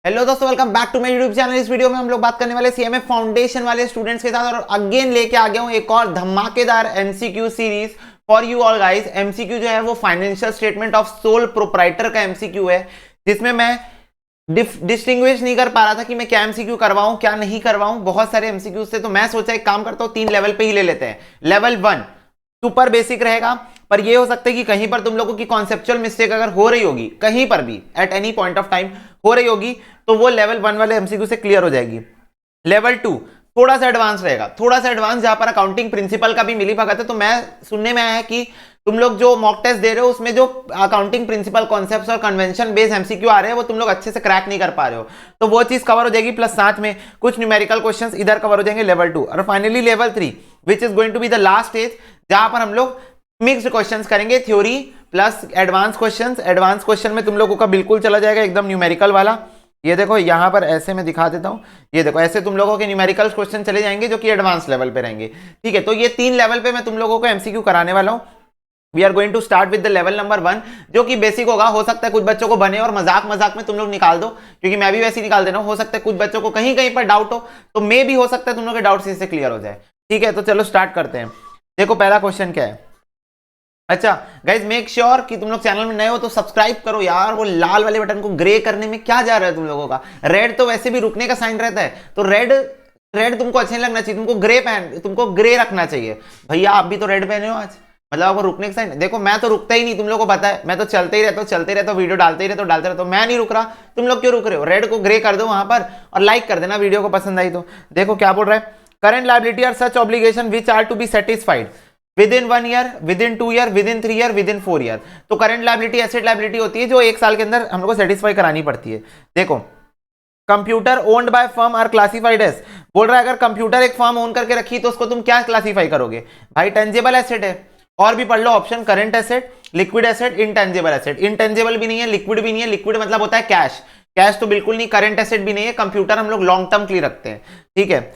Hello दोस्तों, welcome back to my YouTube channel. इस video में हम लोग बात करने वाले सीएमए फाउंडेशन वाले स्टूडेंट्स के साथ, और अगेन लेके आ गया हूं एक और धमाकेदार MCQ series for you all guys. MCQ जो है वो financial statement of sole proprietor का एमसीक्यू है, जिसमें मैं डिस्टिंग्विश नहीं कर पा रहा था कि मैं क्या एमसीक्यू करवाऊं क्या नहीं करवाऊं, बहुत सारे एमसीक्यू से। तो मैं सोचा एक काम करता हूं, 3 लेवल पे ही ले लेते हैं। लेवल 1 सुपर बेसिक रहेगा, पर ये हो सकता है कि कहीं पर तुम लोगों की कॉन्सेप्चुअल मिस्टेक अगर हो रही होगी, कहीं पर भी at any point of time हो रही होगी, तो वो लेवल 1 वाले एमसीक्यू से क्लियर हो जाएगी। लेवल 2 थोड़ा सा एडवांस रहेगा, थोड़ा सा एडवांस, जहां पर अकाउंटिंग प्रिंसिपल का भी मिली भगत है। तो मैं सुनने में आया है कि तुम लोग जो मॉक टेस्ट दे रहे हो उसमें जो अकाउंटिंग प्रिंसिपल कॉन्सेप्ट्स और कन्वेंशन बेस्ड एमसीक्यू आ रहे हैं वो तुम लोग अच्छे से क्रैक नहीं कर पा रहे हो, तो वो चीज कवर हो जाएगी। प्लस साथ में कुछ न्यूमेरिकल क्वेश्चंस इधर कवर हो जाएंगे, लेवल 2। और finally level 3 which is going to be the last stage, जहां पर हम लोग मिक्स्ड क्वेश्चंस करेंगे, theory plus advance questions. Advance question में तुम लोगों का बिल्कुल चला जाएगा एकदम न्यूमेरिकल वाला। ये देखो यहां पर ऐसे मैं दिखा देता हूं, ये देखो ऐसे तुम लोगों के न्यूमेरिकल क्वेश्चन चले जाएंगे जो कि एडवांस लेवल पे रहेंगे। ठीक है, तो ये 3 लेवल पे मैं तुम लोगों को एमसीक्यू कराने वाला हूं। We are going to start with the level number 1, जो कि बेसिक होगा। हो सकता है कुछ बच्चों को बने और मजाक मजाक में तुम लोग निकाल दो, क्योंकि मैं भी वैसे ही निकाल देना। हो सकता है कुछ बच्चों को कहीं कहीं पर डाउट हो, तो मे भी हो सकता है तुम लोग के डाउट इससे क्लियर हो जाए। ठीक है, तो चलो स्टार्ट करते हैं। देखो पहला क्वेश्चन क्या है। अच्छा गाइज, मेक श्योर कि तुम लोग चैनल में नए हो तो सब्सक्राइब करो यार। वो लाल वाले बटन को ग्रे करने में क्या जा रहा है तुम लोगों का। रेड तो वैसे भी रुकने का साइन रहता है, तो रेड रेड तुमको अच्छे नहीं लगना चाहिए, तुमको ग्रे रखना चाहिए। भैया आप भी तो रेड पहने हो आज, मतलब आपको रुकने का साइन। देखो मैं तो रुकता ही नहीं, तुम लोगों को पता है, मैं तो चलते ही रहता हूँ, वीडियो डालते ही रहता हूँ। मैं नहीं रुक रहा, तुम लोग क्यों रुक रहे हो। रेड को ग्रे कर दो वहां पर और लाइक कर देना वीडियो को, पसंद आई तो। देखो क्या बोल रहा है, current liability are such obligation which are to be satisfied within 1 year, within 2 year, within 3 year, within 4 year. तो करंट लायबिलिटी एसेट लायबिलिटी होती है जो 1 साल के अंदर हम लोग को सेटिस्फाई करानी पड़ती है। देखो computer owned by firm are classified as, बोल रहा है अगर कंप्यूटर एक फर्म ओन करके रखी तो उसको तुम क्या क्लासिफाई करोगे भाई। टेंजेबल एसेट है। और भी पढ़ लो option, current asset, liquid asset, intangible asset. Intangible भी नहीं है, लिक्विड भी नहीं है। लिक्विड मतलब होता है कैश, कैश तो बिल्कुल नहीं। करंट एसेट भी नहीं है। कंप्यूटर हम लोग लॉन्ग टर्म के लिए रखते हैं। ठीक है,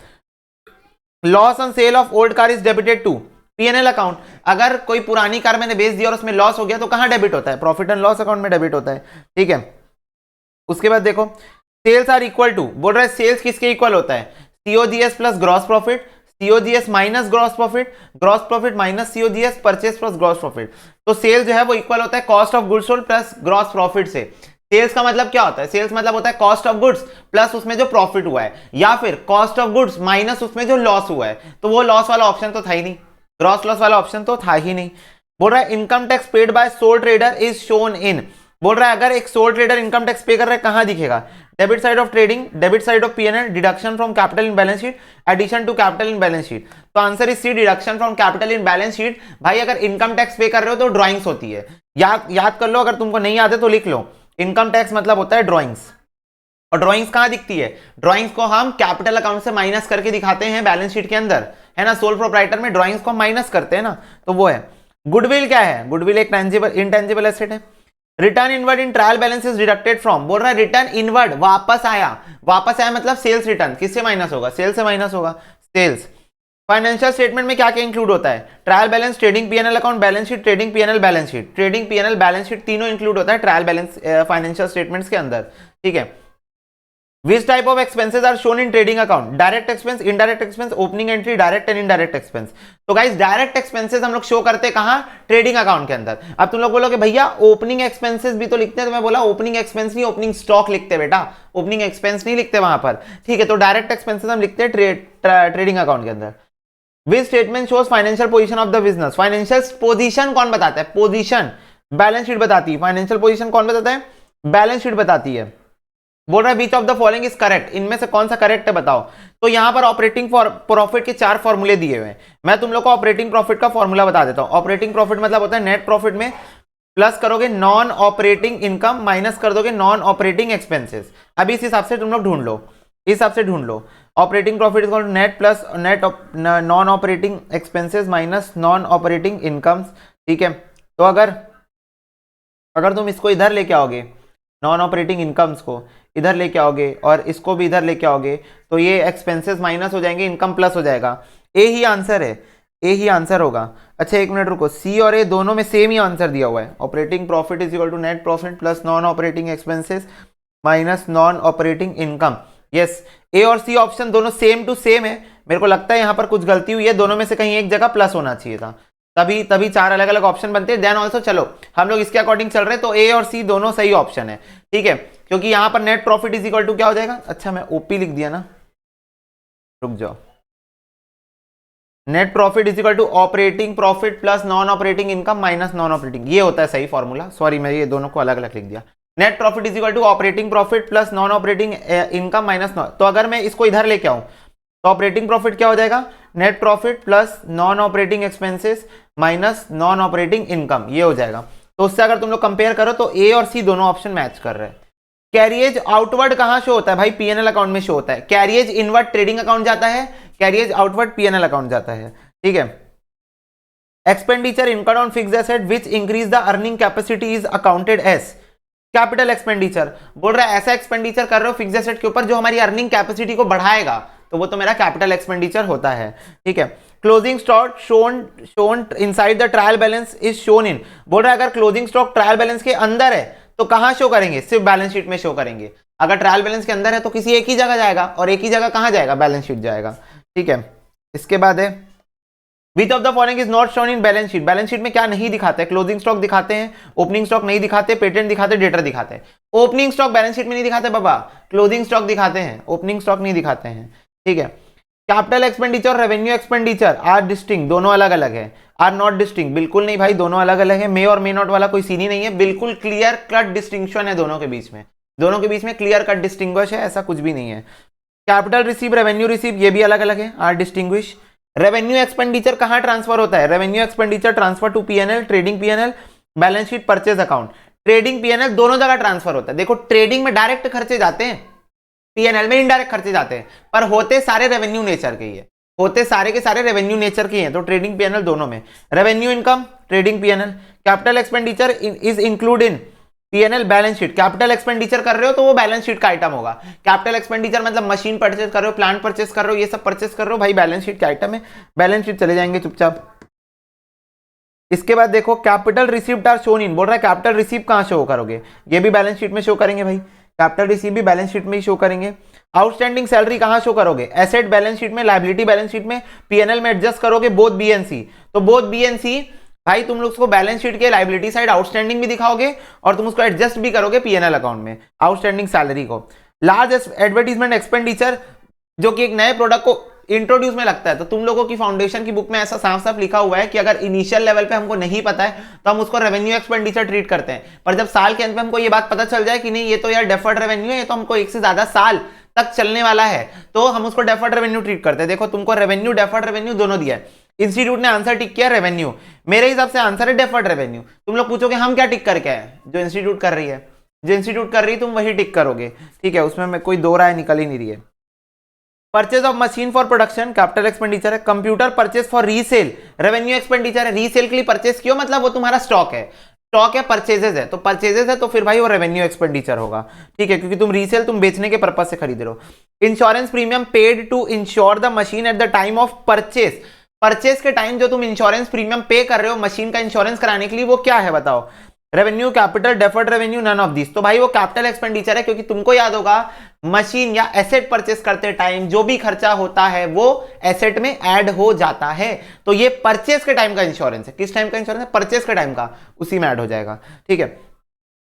loss on sale of old car is debited to PNL account. अगर कोई पुरानी कार मैंने बेच दी और उसमें लॉस हो गया तो कहां डेबिट होता है, प्रॉफिट एंड लॉस अकाउंट में डेबिट होता है। ठीक है, उसके बाद देखो सेल्स आर इक्वल टू, बोल रहा है सेल्स किसके इक्वल होता है, COGS plus gross profit, COGS minus gross profit minus COGS, purchase plus gross profit. तो सेल्स जो है वो इक्वल होता है cost of goods sold plus gross profit से। सेल्स का मतलब क्या होता है, सेल्स मतलब होता है कॉस्ट ऑफ गुड्स प्लस उसमें जो प्रॉफिट हुआ है, या फिर कॉस्ट ऑफ गुड्स माइनस उसमें जो लॉस हुआ है। तो वो लॉस वाला ऑप्शन तो था ही नहीं, ग्रॉस लॉस वाला ऑप्शन तो था ही नहीं। बोल रहा है income tax paid by soul trader is shown in, बोल रहा है अगर एक सोल ट्रेडर इनकम टैक्स पे कर रहा है कहां दिखेगा, debit side of trading, debit side of PNL, deduction from capital in balance sheet, addition to capital in balance sheet. तो answer is C, deduction from capital in balance sheet. भाई अगर income tax पे कर रहे हो तो drawings होती है, याद कर लो, अगर तुमको नहीं याद है तो लिख लो। इनकम टैक्स मतलब होता है ड्राइंग्स, और ड्राइंग्स कहां दिखती है, ड्राइंग्स को हम कैपिटल अकाउंट से माइनस करके दिखाते हैं बैलेंस शीट के अंदर, है ना। सोल प्रोप्राइटर में ड्राइंग्स को माइनस करते हैं ना, तो वो है। गुडविल क्या है, गुडविल एक इनटेंजिबल एसेट है। Return inward in trial balance is deducted from, बोल रहा है रिटर्न इनवर्ड वापस आया मतलब सेल्स रिटर्न किससे माइनस होगा, सेल्स से माइनस होगा, सेल्स। फाइनेंशियल स्टेटमेंट में क्या क्या इंक्लूड होता है, trial balance, trading PNL account, balance sheet, trading PNL balance sheet. Trading PNL balance sheet तीनों इंक्लूड होता है ट्रायल बैलेंस फाइनेंशियल स्टेटमेंट्स के अंदर। ठीक है, Which type of expenses are shown in trading account? Direct expense, indirect expense, opening entry, direct and indirect expense. तो guys direct expenses हम लोग शो करते हैं कहां, ट्रेडिंग अकाउंट के अंदर। अब तुम लोग बोलोगे भैया ओपनिंग एक्सपेंसेस भी तो लिखते हैं, तो मैं बोला ओपनिंग एक्सपेंस नहीं, ओपनिंग स्टॉक लिखते बेटा, ओपनिंग एक्सपेंस नहीं लिखते वहां पर। ठीक है, तो डायरेक्ट एक्सपेंसेस हम लिखते हैं ट्रेडिंग अकाउंट के अंदर। Which statement shows financial position of the business? Financial position कौन बताता है, पोजीशन बैलेंस शीट बताती है। फाइनेंशियल पोजीशन कौन बताता है, बैलेंस शीट बताती है। बोल रहा है which of the following is correct, इनमें से कौन सा करेक्ट है बताओ। तो यहां पर ऑपरेटिंग प्रॉफिट के 4 फॉर्मूले दिए हुए हैं। मैं तुम लोग को ऑपरेटिंग प्रॉफिट का फॉर्मूला बता देता हूं। ऑपरेटिंग प्रॉफिट मतलब होता है नेट प्रॉफिट में प्लस करोगे नॉन ऑपरेटिंग इनकम माइनस कर दोगे नॉन ऑपरेटिंग एक्सपेंसेस। अभी इस हिसाब से तुम लोग ढूंढ लो, इस हिसाब से ढूंढ लो। Operating profit is net plus net non operating expenses minus non operating incomes. ठीक है, तो अगर तुम इसको इधर लेके आओगे, नॉन ऑपरेटिंग इनकम्स को इधर लेके आओगे और इसको भी इधर लेके आओगे, तो ये एक्सपेंसेस माइनस हो जाएंगे, इनकम प्लस हो जाएगा। ए ही आंसर है, ए ही आंसर होगा। अच्छा एक मिनट रुको, सी और ए दोनों में सेम ही आंसर दिया हुआ है। Operating profit is equal to net profit plus non operating expenses minus non operating income. Yes, A और सी ऑप्शन दोनों सेम टू सेम है। मेरे को लगता है यहां पर कुछ गलती हुई है, दोनों में से कहीं एक जगह प्लस होना चाहिए था, तभी तभी चार अलग अलग ऑप्शन बनते हैं। देन ऑल्सो चलो हम लोग इसके अकॉर्डिंग चल रहे हैं, तो ए और सी दोनों सही ऑप्शन है, ठीक है, क्योंकि यहां पर net profit is equal to क्या हो जाएगा, अच्छा मैं ओपी लिख दिया ना, रुक जाओ, net profit is equal to operating profit plus non operating income minus non operating, ये होता है सही फॉर्मूला। सॉरी मैं ये दोनों को अलग अलग लिख दिया। Net profit is equal to operating profit plus non operating income minus non, तो अगर मैं इसको इधर लेके आऊं तो ऑपरेटिंग प्रॉफिट क्या हो जाएगा, net profit plus non operating expenses minus non operating income, ये हो जाएगा। तो उससे अगर तुम लोग कंपेयर करो तो ए और सी दोनों ऑप्शन मैच कर रहे हैं। कैरियज आउटवर्ड कहां शो होता है भाई, पीएनएल अकाउंट में शो होता है। कैरियज इनवर्ड ट्रेडिंग अकाउंट जाता है, कैरियज आउटवर्ड पीएनएल अकाउंट जाता है, ठीक है। Expenditure income on fixed asset which increase the earning capacity is accounted as capital expenditure. बोल रहा है ऐसा एक्सपेंडिचर कर रहे हो फिक्स्ड एसेट के ऊपर जो हमारी अर्निंग कैपेसिटी को बढ़ाएगा, तो वो तो मेरा कैपिटल एक्सपेंडिचर होता है, ठीक है। Closing stock shown inside the trial balance is shown in. बोल रहा है अगर क्लोजिंग स्टॉक ट्रायल बैलेंस के अंदर है तो कहां शो करेंगे, सिर्फ बैलेंस शीट में शो करेंगे। अगर ट्रायल बैलेंस के अंदर है तो किसी एक ही जगह जाएगा, और एक ही जगह कहां जाएगा, बैलेंस शीट जाएगा, ठीक है। इसके बाद है which of the following is not shown in balance sheet. Balance sheet में क्या नहीं दिखाते हैं, क्लोजिंग स्टॉक दिखाते हैं, ओपनिंग स्टॉक नहीं दिखाते, पेटेंट दिखाते, डेटर दिखाते हैं। ओपनिंग स्टॉक बैलेंस शीट में नहीं दिखाते बाबा, क्लोजिंग स्टॉक दिखाते हैं, ओपनिंग स्टॉक नहीं दिखाते हैं, ठीक है। Capital expenditure revenue expenditure are distinct, दोनों अलग अलग है। आर नॉट डिस्टिंक्ट, बिल्कुल नहीं भाई, दोनों अलग अलग है। मे और मे नॉट वाला कोई सीन ही नहीं है, बिल्कुल क्लियर कट डिस्टिंक्शन है दोनों के बीच में, दोनों के बीच में क्लियर कट डिस्टिंग्विश है, ऐसा कुछ भी नहीं है। कैपिटल रिसीव रेवेन्यू रिसीव ये भी अलग अलग है, आर डिस्टिंग्विश। रेवेन्यू एक्सपेंडिचर कहां ट्रांसफर होता है, revenue expenditure transfer to PNL, trading PNL, balance sheet, purchase account. Trading PNL दोनों जगह ट्रांसफर होता है। देखो ट्रेडिंग में डायरेक्ट खर्चे जाते हैं, पीएनएल में इनडायरेक्ट खर्चे जाते हैं, पर होते सारे रेवेन्यू नेचर के ही है, होते सारे के सारे रेवेन्यू नेचर के हैं। तो ट्रेडिंग पीएनएल दोनों में, revenue income trading PNL. Capital expenditure is include in PNL balance sheet. Capital expenditure कर रहे हो तो वो बैलेंस शीट का आइटम होगा। कैपिटल एक्सपेंडिचर मतलब मशीन परचेज कर रहे हो, प्लांट परचेज कर रहे हो, ये सब परचेज कर रहे हो भाई, बैलेंस शीट का आइटम है, बैलेंस शीट चले जाएंगे चुपचाप। इसके बाद देखो capital received are shown in, बोल रहा है कैपिटल रिसीव कहां शो करोगे, ये भी बैलेंस शीट में शो करेंगे भाई, कैपिटल रिसीव भी बैलेंस शीट में ही शो करेंगे। आउटस्टैंडिंग सैलरी कहां शो करोगे, एसेट बैलेंस शीट में, लायबिलिटी बैलेंस शीट में, पीएनएल में एडजस्ट करोगे बोथ बी एंड सी। तो बोथ बी एंड सी भाई तुम लोग उसको बैलेंस शीट के लायबिलिटी साइड आउटस्टैंडिंग भी दिखाओगे और तुम उसको एडजस्ट भी करोगे पीएनएल अकाउंट में आउटस्टैंडिंग सैलरी को। लार्ज एडवर्टीजमेंट एक्सपेंडिचर जो कि एक नए प्रोडक्ट को इंट्रोड्यूस में लगता है, तो तुम लोगों की फाउंडेशन की बुक में ऐसा साफ साफ लिखा हुआ है कि अगर इनिशियल लेवल पे हमको नहीं पता है तो हम उसको रेवेन्यू एक्सपेंडिचर ट्रीट करते हैं, पर जब साल के अंत में हमको ये बात पता चल जाए कि नहीं ये तो यार डेफर्ड रेवेन्यू है, ये तो हमको एक से ज्यादा साल तक चलने वाला है, तो हम उसको डेफर्ड रेवेन्यू ट्रीट करते हैं। देखो तुमको रेवेन्यू डेफर्ड रेवेन्यू दोनों दिया है, इंस्टीट्यूट ने आंसर टिक किया रेवेन्यू, मेरे हिसाब से आंसर है डेफर्ड रेवेन्यू। तुम लोग पूछोगे हम क्या टिक करके आए, जो इंस्टीट्यूट कर रही है, जो इंस्टीट्यूट कर रही है तुम वही टिक करोगे, ठीक है, उसमें कोई दो राय निकल ही नहीं रही है। Purchase of machine for production capital expenditure है। Computer purchase for resale revenue expenditure है, रीसेल के लिए परचेज किया मतलब वो तुम्हारा स्टॉक है, स्टॉक है, परचेजेस है, तो परचेजेस है तो फिर भाई वो रेवेन्यू एक्सपेंडिचर होगा, ठीक है, क्योंकि तुम रीसेल तुम बेचने के पर्पज से खरीद रहे हो। Insurance premium paid to insure the machine at the time of purchase, purchase के टाइम जो तुम इंश्योरेंस प्रीमियम पे कर रहे हो मशीन का इंश्योरेंस कराने के लिए, वो क्या है बताओ, revenue, capital, deferred revenue, none of this. तो भाई वो कैपिटल एक्सपेंडिचर है, क्योंकि तुमको याद होगा मशीन या एसेट परचेस करते टाइम जो भी खर्चा होता है वो एसेट में ऐड हो जाता है, तो ये परचेस के टाइम का इंश्योरेंस है। किस टाइम का इंश्योरेंस है, परचेस के टाइम का, उसी में ऐड हो जाएगा, ठीक है।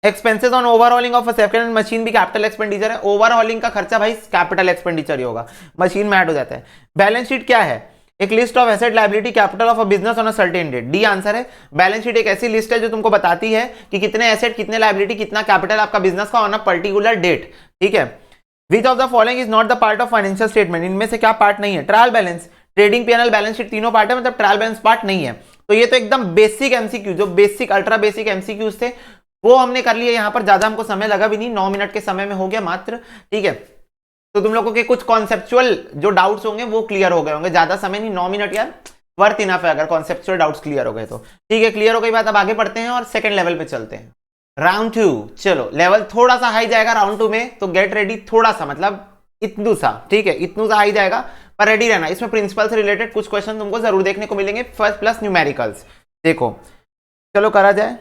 Expenses on overhauling of a second hand machine भी कैपिटल एक्सपेंडिचर है, ओवरहॉलिंग का खर्चा भाई कैपिटल एक्सपेंडिचर ही होगा, मशीन में ऐड हो जाता है। बैलेंस शीट क्या है, एक list of asset liability capital of a business on a certain date, D answer है। बैलेंस शीट एक ऐसी लिस्ट है जो तुमको बताती है कि कितने एसेट, कितने लायबिलिटी, कितना कैपिटल आपका बिजनेस का ऑन अ पर्टिकुलर डेट, ठीक है। Which of the following is not the part of financial statement, इनमें से क्या पार्ट नहीं है, trial balance, trading PNL, balance sheet तीनों पार्ट है, मतलब ट्रायल बैलेंस पार्ट नहीं है। तो ये तो एकदम बेसिक एमसीक्यू, जो बेसिक अल्ट्रा बेसिक एमसीक्यूज थे वो हमने कर लिए, यहां पर ज्यादा हमको समय लगा भी नहीं, 9 मिनट के समय में हो गया मात्र, ठीक है। तो तुम लोगों के कुछ कॉन्सेप्चुअल जो डाउट्स होंगे वो क्लियर हो गए होंगे, ज्यादा समय नहीं, 9 मिनट यार वर्थ इनफ है अगर कॉन्सेप्चुअल डाउट्स क्लियर हो गए तो, ठीक है। क्लियर हो गई बात, अब आगे बढ़ते हैं और सेकंड लेवल पे चलते हैं, राउंड 2। चलो लेवल थोड़ा सा हाई जाएगा राउंड 2 में, तो गेट रेडी, थोड़ा सा मतलब इतनू सा, ठीक है, इतनू सा हाई जाएगा, पर रेडी रहना। इसमें प्रिंसिपल से रिलेटेड कुछ क्वेश्चन तुमको जरूर देखने को मिलेंगे, फर्स्ट प्लस न्यूमेरिकल्स। देखो चलो करा जाए,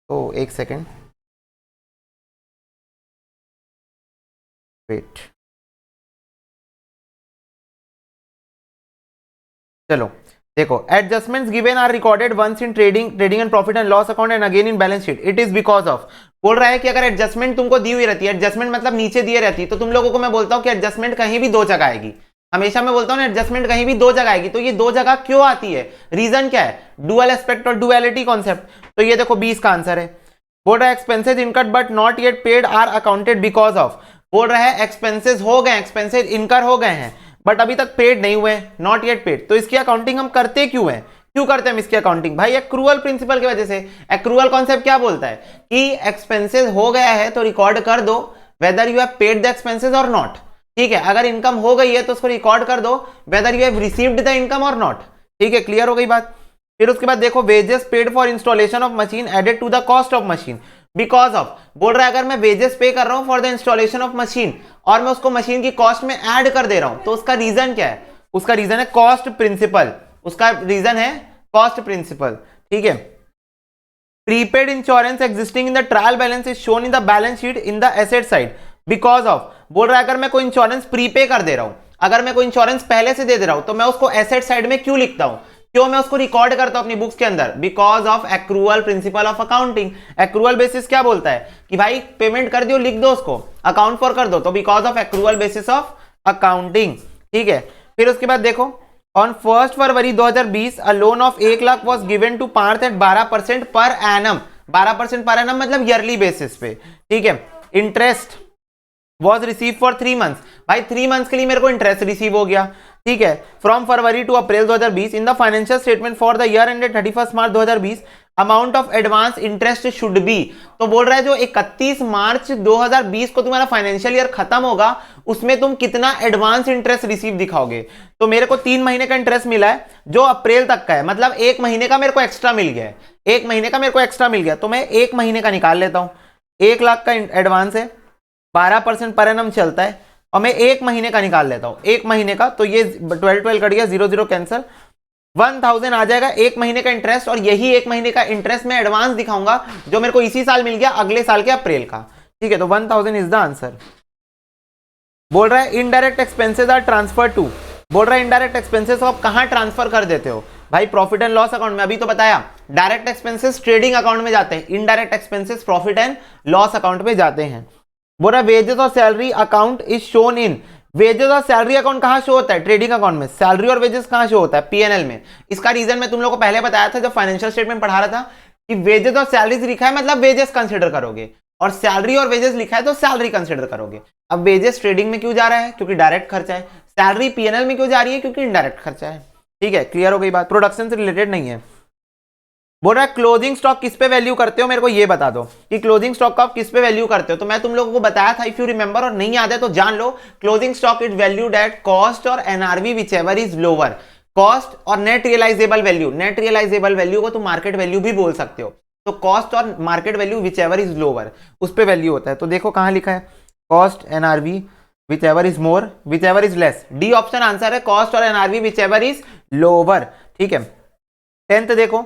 तो एक सेकेंड, वेट, चलो देखो, adjustments given are recorded once in trading and profit and loss account and again in balance sheet, it is because of. बोल रहा है कि अगर एडजस्टमेंट तुमको दी हुई रहती है, एडजस्टमेंट मतलब नीचे दिए रहती है, तो तुम लोगों को मैं बोलता हूं कि एडजस्टमेंट कहीं भी दो जगह आएगी, हमेशा मैं बोलता हूं ना एडजस्टमेंट कहीं भी दो जगह आएगी, तो ये दो जगह क्यों आती है, रीजन क्या है, डुअल एस्पेक्ट और डुअलिटी कॉन्सेप्ट। तो ये देखो 20 का आंसर है। बोल रहा है expenses incurred but not yet paid are accounted because of. बोल रहा है एक्सपेंसेस हो गए, एक्सपेंसेस इनकर हो गए हैं बट अभी तक पेड नहीं हुए, नॉट येट पेड, तो इसकी अकाउंटिंग हम करते क्यों है, क्यों करते हैं हम इसकी अकाउंटिंग, भाई एक्रूअल प्रिंसिपल की वजह से। एक्रूअल कॉन्सेप्ट क्या बोलता है कि एक्सपेंसेस हो गया है तो रिकॉर्ड कर दो whether you have paid the expenses और नॉट, ठीक है, अगर इनकम हो गई है तो उसको रिकॉर्ड कर दो whether you have received the income और नॉट, ठीक है, क्लियर हो गई बात। फिर उसके बाद देखो, wages paid for installation of machine added to the cost of machine because of. बोल रहा है अगर मैं वेजेस पे कर रहा हूं for the installation of machine और मैं उसको मशीन की कॉस्ट में ऐड कर दे रहा हूं, तो उसका रीजन क्या है, उसका रीजन है कॉस्ट प्रिंसिपल, उसका रीजन है कॉस्ट प्रिंसिपल, ठीक है। Prepaid insurance existing in the trial balance is shown in the balance sheet in the asset side because of. बोल रहा है अगर मैं कोई इंश्योरेंस प्रीपे कर दे रहा हूं, अगर मैं कोई इंश्योरेंस पहले से दे रहा हूं, तो मैं उसको एसेट साइड में क्यों लिखता हूं, क्यों मैं उसको रिकॉर्ड करता हूं अपनी बुक्स के अंदर, because of accrual principle of accounting. Accrual basis क्या बोलता है कि भाई पेमेंट कर दियो, लिख दो उसको, अकाउंट फॉर कर दो, तो because of accrual basis of accounting, ठीक है। फिर उसके बाद देखो, on 1 February 2020 a loan of 1 lakh was given to Parth at 12% per annum, 12% per annum मतलब ईयरली बेसिस पे, ठीक है। Interest was receive for 3 months, भाई 3 मंथ्स के लिए मेरे को इंटरेस्ट रिसीव हो गया, ठीक है, from February to April 2020 in the financial statement for the year ended 31 March 2020 amount of advance interest should be. तो बोल रहा है जो 31 मार्च 2020 को तुम्हारा फाइनेंशियल ईयर खत्म होगा उसमें तुम कितना एडवांस इंटरेस्ट रिसीव दिखाओगे, तो मेरे को 3 महीने का इंटरेस्ट मिला है जो अप्रैल तक का है, मतलब 1 महीने का मेरे को एक्स्ट्रा मिल गया है, 1 महीने का मेरे को एक्स्ट्रा मिल गया, तो मैं 1 महीने का निकाल लेता हूं। 1 लाख का एडवांस है, 12% पर एनम चलता है, और मैं 1 महीने का निकाल लेता हूं, 1 महीने का, तो ये 12 कट गया, 0 कैंसिल, 1000 आ जाएगा 1 महीने का इंटरेस्ट, और यही 1 महीने का इंटरेस्ट मैं एडवांस दिखाऊंगा जो मेरे को इसी साल मिल गया, अगले साल के अप्रैल का, ठीक है, तो 1000 इज द आंसर। बोल रहा है indirect expenses are transfer to. बोल रहा है इनडायरेक्ट एक्सपेंसेस को आप कहां ट्रांसफर कर देते हो, भाई प्रॉफिट एंड लॉस अकाउंट में, अभी तो बताया डायरेक्ट एक्सपेंसेस ट्रेडिंग अकाउंट में जाते हैं, indirect expenses profit and loss account में जाते हैं। बोल रहा है वेजेस और salary account is shown in. Wages और सैलरी अकाउंट कहां शो होता है, ट्रेडिंग अकाउंट में। सैलरी और वेजेस कहां शो होता है, पीएनएल में। इसका रीजन मैं तुम लोगों को पहले बताया था जब फाइनेंशियल स्टेटमेंट पढ़ा रहा था कि वेजेस और सैलरीज लिखा है मतलब वेजेस कंसिडर करोगे, और सैलरी और वेजेस लिखा है तो सैलरी कंसिडर करोगे। अब वेजेस ट्रेडिंग में क्यों जा रहा है, क्योंकि डायरेक्ट खर्चा है। सैलरी पीएनएल में क्यों जा रही है, क्योंकि इनडायरेक्ट खर्चा है, ठीक है, क्लियर हो गई बात, प्रोडक्शन से रिलेटेड नहीं है। बोल रहा है क्लोजिंग स्टॉक किस पे वैल्यू करते हो, मेरे को ये बता दो कि क्लोजिंग स्टॉक को आप किस पे वैल्यू करते हो। तो मैं तुम लोगों को बताया था, इफ यू रिमेंबर, और नहीं याद है तो जान लो, closing stock is valued at cost और NRV whichever is lower. Cost और net realisable value, net realisable value को तुम मार्केट वैल्यू भी बोल सकते हो, तो कॉस्ट और market value which ever is lower उस पर वैल्यू होता है। तो देखो कहां लिखा है, cost NRV whichever is more whichever is less, D option answer है, कॉस्ट और NRV whichever is lower, ठीक है। 10th देखो,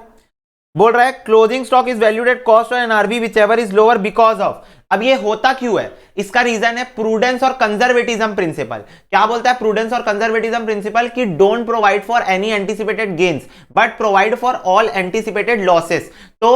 बोल रहा है closing stock is valued at cost और NRV whichever is lower because of. अब ये होता क्यों है, इसका रीजन है प्रूडेंस और कंजर्वेटिज्म प्रिंसिपल। क्या बोलता है प्रूडेंस और कंजर्वेटिज्म प्रिंसिपल कि don't provide for any anticipated gains but provide for all anticipated losses. तो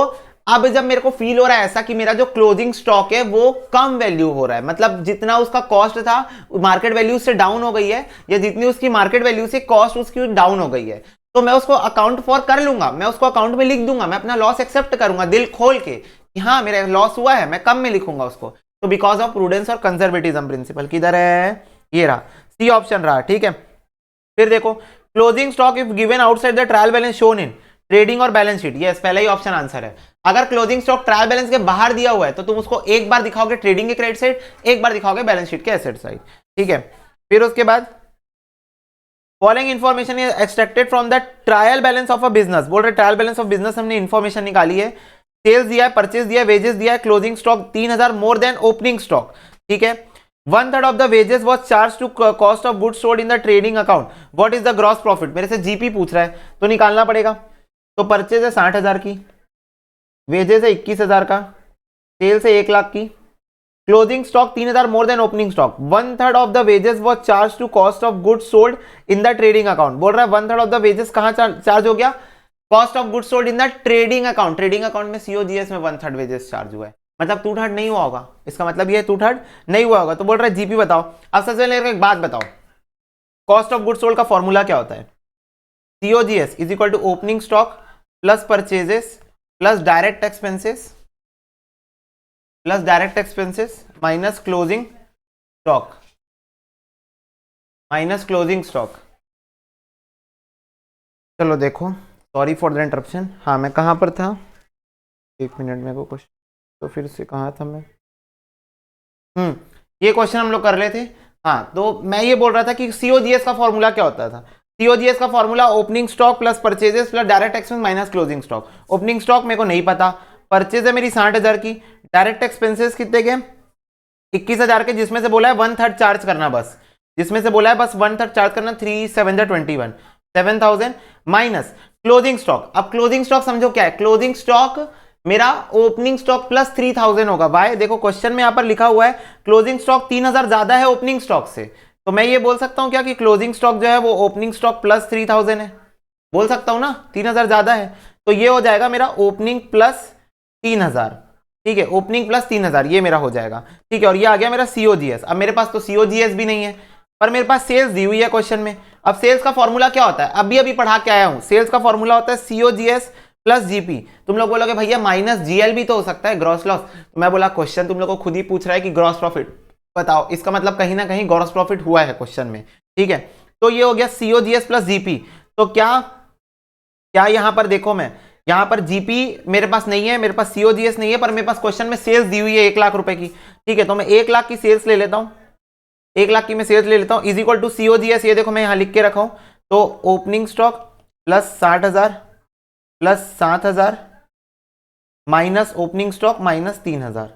अब जब मेरे को फील हो रहा है ऐसा कि मेरा जो क्लोजिंग स्टॉक है वो कम वैल्यू हो रहा है, मतलब जितना उसका कॉस्ट था मार्केट वैल्यू से डाउन हो गई है, या जितनी उसकी मार्केट वैल्यू से कॉस्ट उसकी डाउन हो गई है, तो मैं उसको अकाउंट फॉर कर लूंगा, मैं उसको अकाउंट में लिख दूंगा, मैं अपना लॉस एक्सेप्ट करूंगा दिल खोल के कि हाँ मेरा लॉस हुआ है, मैं कम में लिखूंगा उसको। तो बिकॉज ऑफ प्रूडेंस और कंजर्वेटिज्म प्रिंसिपल, किधर है, ये रहा, सी ऑप्शन रहा, ठीक है। फिर देखो closing stock if given outside the trial balance shown in trading और बैलेंस शीट, यस पहला ही ऑप्शन आंसर है। अगर क्लोजिंग स्टॉक ट्रायल बैलेंस के बाहर दिया हुआ है तो तुम उसको एक बार दिखाओगे ट्रेडिंग के क्रेडिट साइड, एक बार दिखाओगे बैलेंस शीट के एसेट साइड, ठीक है। फिर उसके बाद following information is extracted from the trial balance of a business. बोल रहे ट्रायल बैलेंस ऑफ बिजनेस हमने इंफॉर्मेशन निकाली है, सेल्स दिया है, परचेज दिया है, वेजेस दिया है, closing stock 3000 more than opening stock, ठीक है। 1/3 of the wages was charge to cost of goods sold in the trading account, what is the gross profit. मेरे से जीपी पूछ रहा है तो निकालना पड़ेगा। तो परचेज है 60,000 की, वेजेस है 21,000 का, सेल्स है 1 लाख की, closing stock 3000 more than opening stock, 1/3 of the wages was charge to cost of goods sold in the trading account. बोल रहा है 1/3 ऑफ द वेजेस कहां चार्ज हो गया, cost of goods sold in the trading account. Trading account में COGS में 1/3 wages charge हुआ है, मतलब 2/3 नहीं हुआ होगा, इसका मतलब ये 2/3 नहीं हुआ होगा। तो बोल रहा है जीपी बताओ। अब सबसे पहले एक बात बताओ, कॉस्ट ऑफ गुड्स सोल्ड का फॉर्मूला क्या होता है, COGS is equal to opening stock plus purchases plus direct expenses minus closing stock चलो देखो, सॉरी फॉर द इंटरप्शन। हाँ मैं कहां पर था, एक मिनट में को क्वेश्चन तो फिर से कहा था मैं, ये क्वेश्चन हम लोग कर रहे थे। हाँ तो मैं ये बोल रहा था कि सीओजीएस का फॉर्मूला क्या होता था। सीओजीएस का formula opening stock plus purchases plus direct expense minus closing stock. Opening stock मेरे को नहीं पता, परचेज है मेरी 60,000 की, डायरेक्ट एक्सपेंसेस कितने के 21,000 के, जिसमें से बोला है 1/3 चार्ज करना, बस जिसमें से बोला है बस 1/3 चार्ज करना, 3 7 21 7,000 माइनस क्लोजिंग स्टॉक। अब क्लोजिंग स्टॉक समझो क्या है, क्लोजिंग स्टॉक मेरा ओपनिंग स्टॉक प्लस 3,000 होगा। भाई देखो क्वेश्चन में यहां पर लिखा हुआ है क्लोजिंग स्टॉक 3,000 ज्यादा है ओपनिंग स्टॉक से, तो मैं ये बोल सकता हूं क्या कि क्लोजिंग स्टॉक जो है वो ओपनिंग स्टॉक प्लस 3,000 है, बोल सकता हूं ना, 3,000 ज्यादा है, तो ये हो जाएगा मेरा ओपनिंग प्लस 3,000। ठीक है, ओपनिंग प्लस 3,000 ये मेरा हो जाएगा। ठीक है, और ये आ गया मेरा सीओजीएस। अब मेरे पास तो सीओजीएस भी नहीं है, पर मेरे पास सेल्स दी हुई है क्वेश्चन में। अब सेल्स का फॉर्मूला क्या होता है, अभी पढ़ा के आया हूं, सेल्स का फॉर्मूला होता है सीओजीएस प्लस जीपी। तुम लोग बोलोगे भैया माइनस जीएल भी तो हो सकता है, ग्रॉस लॉस। तो मैं बोला क्वेश्चन तुम लोग को खुद ही पूछ रहा है कि ग्रॉस प्रॉफिट बताओ, इसका मतलब कहीं ना कहीं ग्रॉस प्रॉफिट हुआ है क्वेश्चन में। ठीक है, तो ये हो गया सीओजीएस प्लस जीपी। तो क्या क्या यहां पर देखो, मैं यहां पर जीपी मेरे पास नहीं है, मेरे पास सीओजीएस नहीं है, पर मेरे पास क्वेश्चन में सेल्स दी हुई है 1 लाख रुपए की। ठीक है, तो मैं 1 लाख की सेल्स ले लेता हूं, 1 लाख की मैं सेल्स ले लेता हूं, इज इक्वल टू सीओजीएस। ये देखो मैं यहां लिख के रखा हूं, तो opening stock plus 60,000 minus opening stock minus 3,000।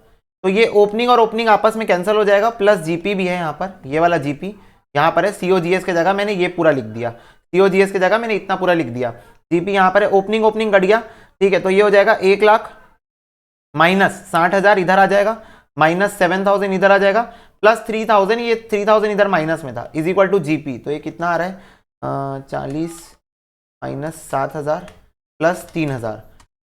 तो ये ओपनिंग और ओपनिंग आपस में कैंसिल हो जाएगा, प्लस जीपी भी है यहाँ पर, ये वाला जीपी यहाँ पर है। सीओजीएस की जगह मैंने ये पूरा लिख दिया, सीओजीएस की जगह मैंने इतना पूरा लिख दिया, जीपी यहाँ पर है, ओपनिंग कट गया। ठीक है, तो ये हो जाएगा 1 लाख माइनस 60,000 इधर आ जाएगा, माइनस 7,000 इधर आ जाएगा, प्लस 3,000, ये 3,000 इधर माइनस में था, इज इक्वल टू जीपी। तो ये कितना आ रहा है 40 माइनस 7,000 प्लस 3,000,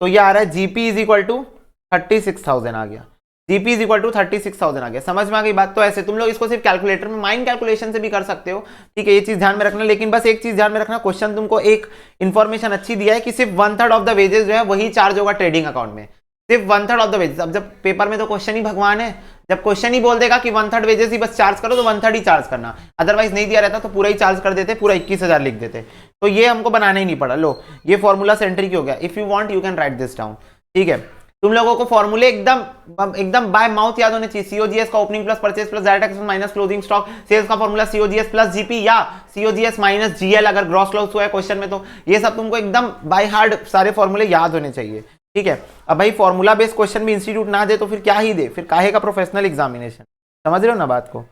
तो ये आ रहा है जीपी इज इक्वल टू 36,000 आ गया, जीपी इज इक्वल टू 36,000 आ गया। समझ में आ गई बात। तो ऐसे तुम लोग इसको सिर्फ कैलकुलेटर में माइंड कैलकुलेशन से भी कर सकते हो। ठीक है, ये चीज ध्यान में रखना, लेकिन बस एक चीज ध्यान में रखना, क्वेश्चन तुमको एक इंफॉर्मेशन अच्छी दिया है कि सिर्फ 1/3 ऑफ द वेजेस जो है वही चार्ज होगा ट्रेडिंग अकाउंट में, सिर्फ 1/3 ऑफ द वेजेस। अब जब पेपर में तो क्वेश्चन ही भगवान है, जब क्वेश्चन ही बोल देगा कि 1/3 वेजेस ही बस चार्ज करो तो 1/3 ही चार्ज करना, अदरवाइज नहीं दिया रहता तो पूरा ही चार्ज कर देते, पूरा 21,000 लिख देते। तो ये हमको बनाना ही नहीं पड़ा। लो ये फॉर्मूला सेंट्री की हो गया, if you want you can write this down. ठीक है, तुम लोगों को फॉर्मूले एकदम बाय माउथ याद होने चाहिए। सीओजीएस का opening plus purchase plus direct expense minus closing stock, sales का फॉर्मूला सीओजीएस प्लस जीपी या सीओजीएस माइनस जीएल अगर ग्रॉस लॉस हुआ है क्वेश्चन में, तो ये सब तुमको एकदम बाय हार्ट सारे फॉर्मूले याद होने चाहिए। ठीक है, अब भाई फॉर्मूला बेस्ड क्वेश्चन भी इंस्टीट्यूट ना दे तो फिर क्या ही दे, फिर काहे का प्रोफेशनल एग्जामिनेशन। समझ रहे हो ना बात को।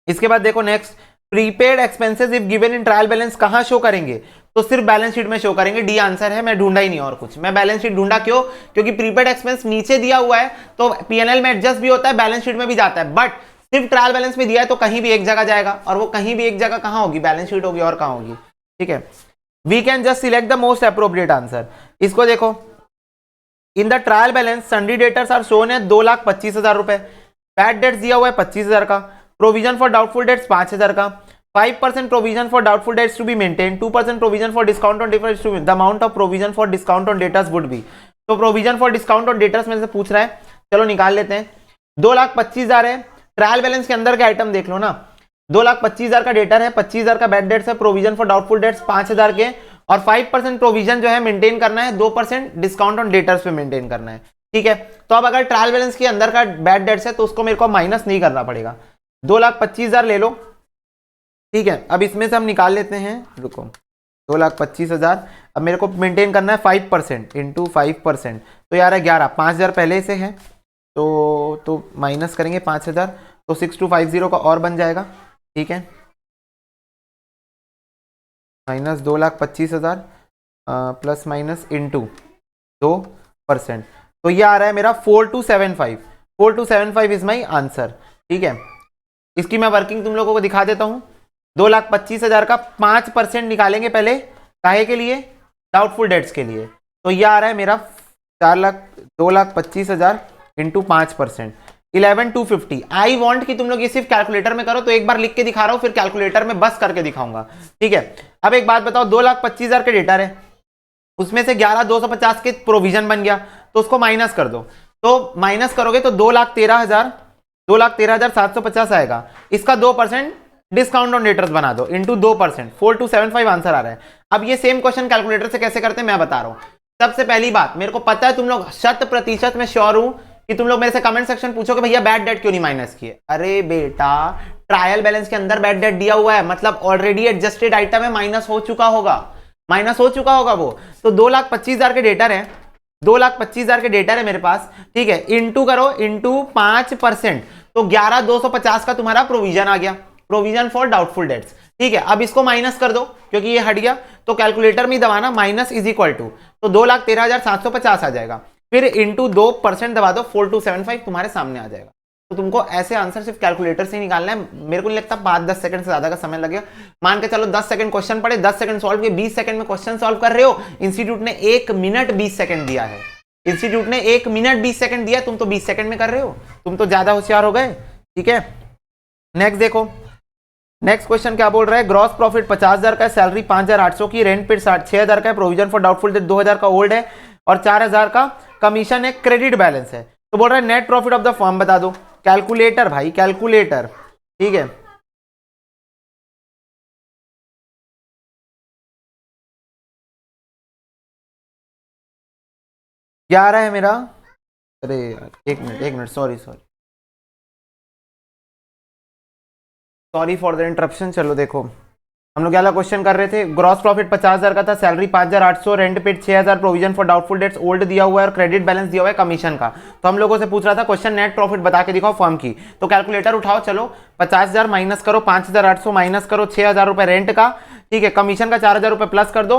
इसके बाद देखो next, prepaid expenses if given in trial balance कहां शो करेंगे, तो सिर्फ बैलेंस शीट में शो करेंगे। डी आंसर है, मैं ढूंढा ही नहीं और कुछ, मैं बैलेंस शीट ढूंढा क्यों, क्योंकि प्रीपेड एक्सपेंस नीचे दिया हुआ है तो पीएनएल में एडजस्ट भी होता है, बैलेंस शीट में भी जाता है, बट सिर्फ ट्रायल बैलेंस में दिया है तो कहीं भी एक जगह जाएगा, और वो कहीं भी एक जगह कहां होगी, बैलेंस शीट होगी, और कहां होगी। ठीक है, we can just select the most appropriate answer. इसको देखो, in the trial balance sundry debtors are shown है 2,25,000 रुपए, बैड डेट्स दिया हुआ है 25,000 का, प्रोविजन फॉर डाउटफुल डेट्स 5,000 का, 5% provision for doubtful debts to be maintain, 2% provision for discount on debtors to be, the amount of provision for discount on debtors would be. तो provision for discount on debtors में से पूछ रहा है, चलो निकाल लेते हैं। 2,25,000 है, ट्रायल बैलेंस के अंदर के आइटम देख लो ना, 2,25,000 का डेटर है, 25,000 का बैड डेट्स है, प्रोविजन फॉर डाउटफुल डेट्स 5,000 के, और 5% प्रोविजन जो है मेंटेन करना है, 2% डिस्काउंट ऑन डेटर्स पे मेंटेन करना है। ठीक है, तो अब अगर ट्रायल बैलेंस के अंदर का बैड डेट्स है तो उसको मेरे को माइनस नहीं करना पड़ेगा, 2,25,000 ले लो। ठीक है, अब इसमें से हम निकाल लेते हैं, रुको, 2,25,000, अब मेरे को मेंटेन करना है 5% इंटू 5%, तो यार 11, 5,000 पहले से है तो माइनस करेंगे 5,000, तो 6250 का और बन जाएगा। ठीक है, माइनस 2,25,000 प्लस माइनस इंटू 2%, तो ये आ रहा है मेरा 4275। 4275 इज माई आंसर। ठीक है, इसकी मैं वर्किंग तुम लोगों को दिखा देता हूं। 2,25,000 का 5% निकालेंगे पहले, काहे के लिए, डाउटफुल डेट्स के लिए। तो ये आ रहा है मेरा 2,25,000 इंटू 5%, 11,250। आई वॉन्ट कि तुम लोग ये सिर्फ कैलकुलेटर में करो, तो एक बार लिख के दिखा रहा हूं, फिर कैलकुलेटर में बस करके दिखाऊंगा। ठीक है, अब एक बात बताओ, 2,25,000 के डेटर है, उसमें से 11,250 के प्रोविजन बन गया, तो उसको माइनस कर दो। तो माइनस करोगे तो 2,13,750 आएगा। इसका 2% डिस्काउंट ऑन डेटर्स बना दो, इंटू 2%, 4275 आंसर आ रहा है। अब ये सेम क्वेश्चन कैलकुलेटर से कैसे करते हैं मैं बता रहा हूं। सबसे पहली बात, मेरे को पता है तुम लोग 100% में श्योर हूं कि तुम लोग मेरे से कमेंट सेक्शन पूछोगे भैया बैड डेट क्यों नहीं माइनस किए। अरे बेटा, ट्रायल बैलेंस के अंदर बैड डेट दिया हुआ है, मतलब ऑलरेडी एडजस्टेड आइटम है, माइनस हो चुका होगा वो। तो 2,25,000 के डेटर है, 2,25,000 के डेटर है मेरे पास। ठीक है, इंटू करो, इंटू 5%, तो 11,250 का तुम्हारा प्रोविजन आ गया, प्रोविजन फॉर डाउटफुल डेट्स। ठीक है, अब इसको माइनस कर दो क्योंकि ये हट गया, तो कैलकुलेटर में दबाना माइनस इज इक्वल टू, तो 2,13,750 आ जाएगा। फिर इंटू 2% दबा दो, 4275 तुम्हारे सामने आ जाएगा। तो तुमको ऐसे आंसर सिर्फ कैलकुलेटर से ही निकालना है। मेरे को नहीं लगता 5-10 सेकंड से ज्यादा का समय लगेगा। मान के चलो 10 सेकंड क्वेश्चन पढ़े, 10 सेकंड सॉल्व किए, 20 सेकंड में क्वेश्चन सॉल्व कर रहे हो। इंस्टीट्यूट ने 1 मिनट 20 सेकंड दिया है, इंस्टीट्यूट ने 1 मिनट 20 सेकंड दिया, तुम तो 20 सेकंड में कर रहे हो, तुम तो ज्यादा होशियार हो गए। ठीक है, नेक्स्ट देखो, नेक्स्ट क्वेश्चन क्या बोल रहा है। ग्रॉस प्रॉफिट 50,000 का है, सैलरी 5,800 की, रेंट पे 6,000 का है, प्रोविजन फॉर डाउटफुल डेट 2,000 का ओल्ड है, और 4,000 का कमीशन है, क्रेडिट बैलेंस है। तो बोल रहा है net profit of the firm बता दो। कैलकुलेटर भाई, कैलकुलेटर। ठीक है, क्या आ रहा है मेरा, अरे एक minute, sorry for the interruption. चलो देखो, हम लोग क्या क्वेश्चन कर रहे थे। ग्रॉस प्रॉफिट 50,000 का था, salary 5,800, rent paid 6,000, provision for doubtful dates old दिया हुआ है, और क्रेडिट बैलेंस दिया हुआ है कमीशन का। तो हम लोगों से पूछ रहा था क्वेश्चन नेट प्रॉफिट बता के दिखाओ फर्म की। तो कैलकुलेटर उठाओ, चलो 50,000 माइनस करो, 5,800 माइनस करो, 6,000 रुपए रेंट का, ठीक है, कमीशन का 4,000 रुपए प्लस कर दो,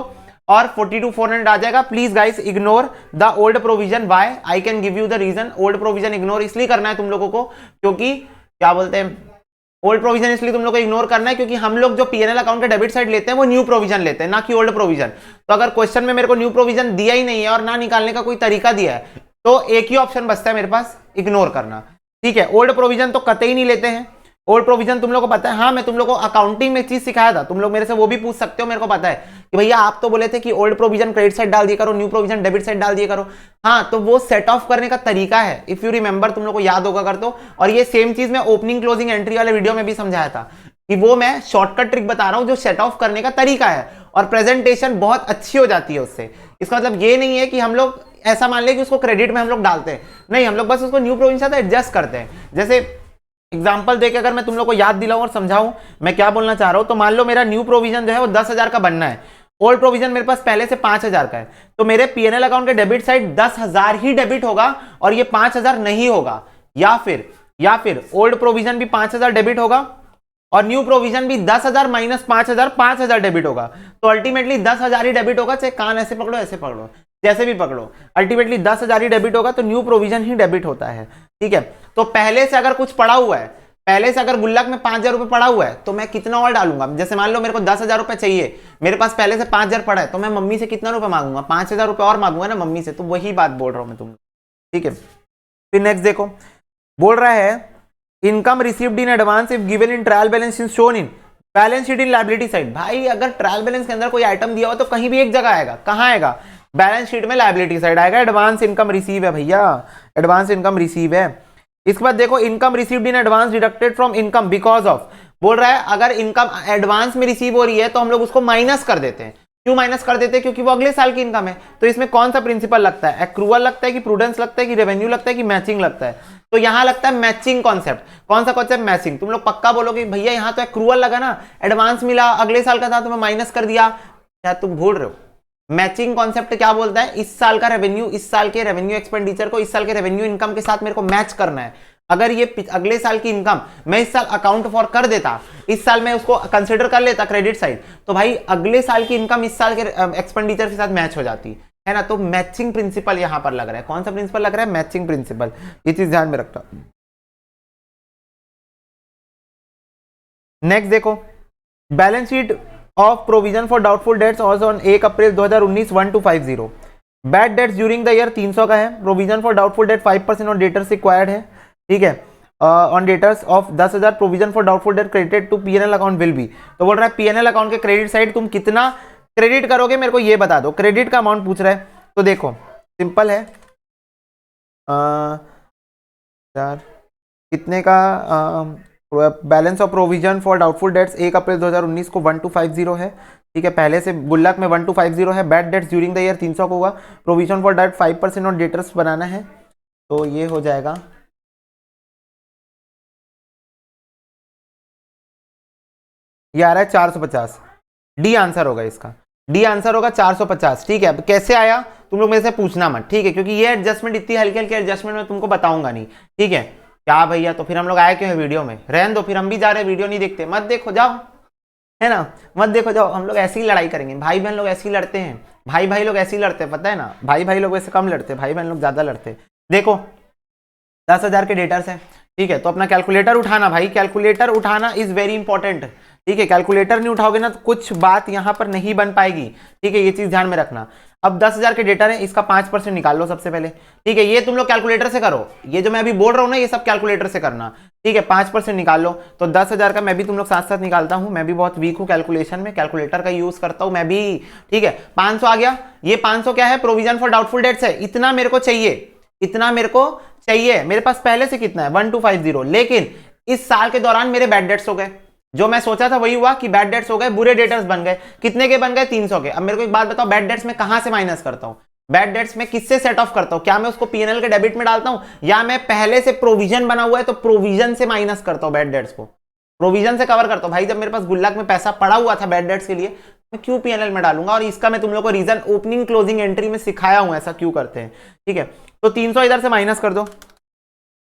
और 42,400 आ जाएगा। Please guys ignore the old provision. Why, I can give you the reason. Old provision ignore इसलिए करना है तुम लोगों को क्योंकि क्या बोलते हैं, ओल्ड प्रोविजन इसलिए तुम लोग को इग्नोर करना है क्योंकि हम लोग जो पीएनएल अकाउंट के डेबिट साइड लेते हैं वो न्यू प्रोविजन लेते हैं, ना कि ओल्ड प्रोविजन। तो अगर क्वेश्चन में मेरे को न्यू प्रोविजन दिया ही नहीं है और ना निकालने का कोई तरीका दिया है, तो एक ही ऑप्शन बचता है मेरे पास, इग्नोर करना। ठीक है, ओल्ड प्रोविजन तो कतई नहीं लेते हैं। ओल्ड प्रोविजन तुम लोग को पता है, हाँ मैं तुम लोग को अकाउंटिंग में एक चीज सिखाया था, तुम लोग मेरे से वो भी पूछ सकते हो, मेरे को पता है कि भैया आप तो बोले थे कि ओल्ड प्रोविजन क्रेडिट साइड डाल दिया करो, न्यू प्रोविजन डेबिट साइड डाल दिया करो। हाँ, तो वो सेट ऑफ करने का तरीका है, इफ यू रिमेंबर, तुम लोग को याद होगा कर दो। और ये सेम चीज मैं ओपनिंग क्लोजिंग एंट्री वाले वीडियो में भी समझाया था कि वो मैं शॉर्टकट ट्रिक बता रहा हूं जो सेट ऑफ करने का तरीका है, और प्रेजेंटेशन बहुत अच्छी हो जाती है उससे। इसका मतलब ये नहीं है कि हम लोग ऐसा मान ले कि उसको क्रेडिट में हम लोग डालते हैं, नहीं, हम लोग बस उसको न्यू प्रोविजन से एडजस्ट करते हैं। जैसे एग्जाम्पल देके अगर मैं तुम लोग को याद दिलाऊं और समझाऊं मैं क्या बोलना चाह रहा हूं, तो मान लो मेरा न्यू प्रोविजन जो है वो 10,000 का बनना है, ओल्ड प्रोविजन मेरे पास पहले से 5,000 का है, तो मेरे पीएनएल अकाउंट के डेबिट साइड 10,000 ही डेबिट होगा और ये 5,000 नहीं होगा। या फिर ओल्ड प्रोविजन भी 5,000 डेबिट होगा और न्यू प्रोविजन भी 10,000 माइनस 5,000 5,000 डेबिट होगा। तो अल्टीमेटली 10,000 ही डेबिट होगा, चाहे कान ऐसे पकड़ो ऐसे पकड़ो, जैसे भी पकड़ो, अल्टीमेटली 10,000 ही डेबिट होगा, तो न्यू प्रोविजन ही डेबिट होता है। ठीक है, तो पहले से अगर कुछ पड़ा हुआ है, पहले से अगर गुल्लक में 5,000 रुपए पड़ा हुआ है, तो मैं कितना और डालूंगा। जैसे मान लो मेरे को 10,000 रुपए चाहिए, मेरे पास पहले से 5,000 पड़ा है, तो मैं मम्मी से कितना रुपए मांगूंगा, 5,000 रुपए और मांगूंगा ना मम्मी से। तो वही बात बोल रहा हूं मैं तुम। ठीक है, फिर नेक्स्ट देखो, बोल रहा है income received in advance if given in trial balance is shown in balance sheet in liability side. भाई अगर ट्रायल बैलेंस के अंदर कोई आइटम दिया हो तो कहीं भी एक जगह आएगा, कहां आएगा, बैलेंस शीट में लायबिलिटी साइड आएगा। एडवांस इनकम रिसीव है भैया, एडवांस इनकम रिसीव है। इसके बाद देखो income received in advance deducted from income because of, बोल रहा है अगर इनकम एडवांस में रिसीव हो रही है तो हम लोग उसको माइनस कर देते हैं। क्यों माइनस कर देते हैं, क्योंकि वो अगले साल की इनकम है। तो इसमें कौन सा प्रिंसिपल लगता है, एक्रूअल लगता है कि प्रूडेंस लगता है कि रेवेन्यू लगता है कि मैचिंग लगता है। तो यहां लगता है मैचिंग कॉन्सेप्ट। कौन सा कॉन्सेप्ट, मैचिंग। तुम लोग पक्का बोलोगे भैया यहां तो एक्रूअल लगा ना, एडवांस मिला अगले साल का था तो मैं माइनस कर दिया, क्या तुम भूल रहे हो। मैचिंग कॉन्सेप्ट क्या बोलता है, इस साल का रेवेन्यू, इस साल के रेवेन्यू एक्सपेंडिचर को इस साल के रेवेन्यू इनकम के साथ मेरे को मैच करना है। अगर ये अगले साल की इनकम मैं इस साल अकाउंट फॉर कर देता, इस साल मैं उसको कंसिडर कर लेता क्रेडिट साइड, तो भाई अगले साल की इनकम इस साल के एक्सपेंडिचर के साथ मैच हो जाती। है ना। तो मैचिंग प्रिंसिपल यहां पर लग रहा है। कौन सा प्रिंसिपल लग रहा है? Matching principle. ये चीज ध्यान में रखना। नेक्स्ट देखो, balance sheet of provision for doubtful debts on 1 April 2019 1250। Bad debts during the year 300 का है। Provision for doubtful debt 5% on debtors required है, ठीक है। On debtors of 10,000 provision for doubtful debt credited to PNL account will be. तो बोल रहा है PNL account के क्रेडिट साइड तुम कितना क्रेडिट करोगे मेरे को ये बता दो। क्रेडिट का अमाउंट पूछ रहा है, तो देखो सिंपल है, यार कितने का balance of provision for doubtful dates 1 April 2019 को 1250 है, ठीक है। पहले से गुल्लक में 1250 है। Bad debts during the year 300 को हुआ। Provision for debt 5% on debtors बनाना है, तो ये हो जाएगा ये आ रहा है 450। डी आंसर होगा इसका, डी आंसर होगा 450, ठीक है। अब कैसे आया तुम लोग मेरे से पूछना मत, ठीक है, क्योंकि ये एडजस्टमेंट इतनी हल्की हल्की एडजस्टमेंट मैं तुमको बताऊंगा नहीं, ठीक है। क्या भैया, तो फिर हम लोग आए क्यों है वीडियो में? रहन दो, फिर हम भी जा रहे हैं, वीडियो नहीं देखते, मत देखो जाओ, है ना, मत देखो जाओ। हम लोग ऐसी ही लड़ाई करेंगे, भाई बहन लोग ऐसे ही लड़ते हैं, भाई भाई लोग ऐसे ही लड़ते हैं, पता है ना। भाई भाई लोग वैसे कम लड़ते, भाई बहन लोग ज्यादा लड़ते। देखो 10,000 के डेटर्स है, ठीक है। तो अपना कैलकुलेटर उठाना भाई, कैलकुलेटर उठाना इज वेरी इंपॉर्टेंट, ठीक है। कैलकुलेटर नहीं उठाओगे ना तो कुछ बात यहां पर नहीं बन पाएगी, ठीक है। ये चीज ध्यान में रखना। अब 10,000 के डेटा है, इसका 5% निकाल लो सबसे पहले, ठीक है। ये तुम लोग कैलकुलेटर से करो, ये जो मैं अभी बोल रहा हूं ना ये सब कैलकुलेटर से करना, ठीक है। 5% निकाल लो, तो 10,000 का मैं भी तुम लोग साथ साथ निकालता हूं। मैं भी बहुत वीक हूं कैलकुलेशन में, कैलकुलेटर का यूज करता हूं मैं भी, ठीक है। 500 आ गया। ये 500 क्या है? प्रोविजन फॉर डाउटफुल डेट्स है। इतना मेरे को चाहिए, इतना मेरे को चाहिए। मेरे पास पहले से कितना है? 1250। लेकिन इस साल के दौरान मेरे बैड डेट्स हो गए, जो मैं सोचा था वही हुआ कि बैड डेट्स हो गए, बुरे डेटर्स बन गए। कितने के बन गए? 300 के। अब मेरे को एक बात बताओ, बैड डेट्स में कहां से माइनस करता हूं? बैड डेट्स में किससे सेट ऑफ करता हूं? क्या मैं उसको पीएनएल के डेबिट में डालता हूं, या मैं पहले से प्रोविजन बना हुआ है तो प्रोविजन से माइनस करता हूं? बैड डेट्स को प्रोविजन से कवर करता हूं। भाई जब मेरे पास गुल्लक में पैसा पड़ा हुआ था बैड डेट्स के लिए, मैं क्यों पीएनएल में डालूंगा? और इसका मैं तुम लोग को रीजन ओपनिंग क्लोजिंग एंट्री में सिखाया हूं ऐसा क्यों करते हैं, ठीक है। तो 300 इधर से माइनस कर दो,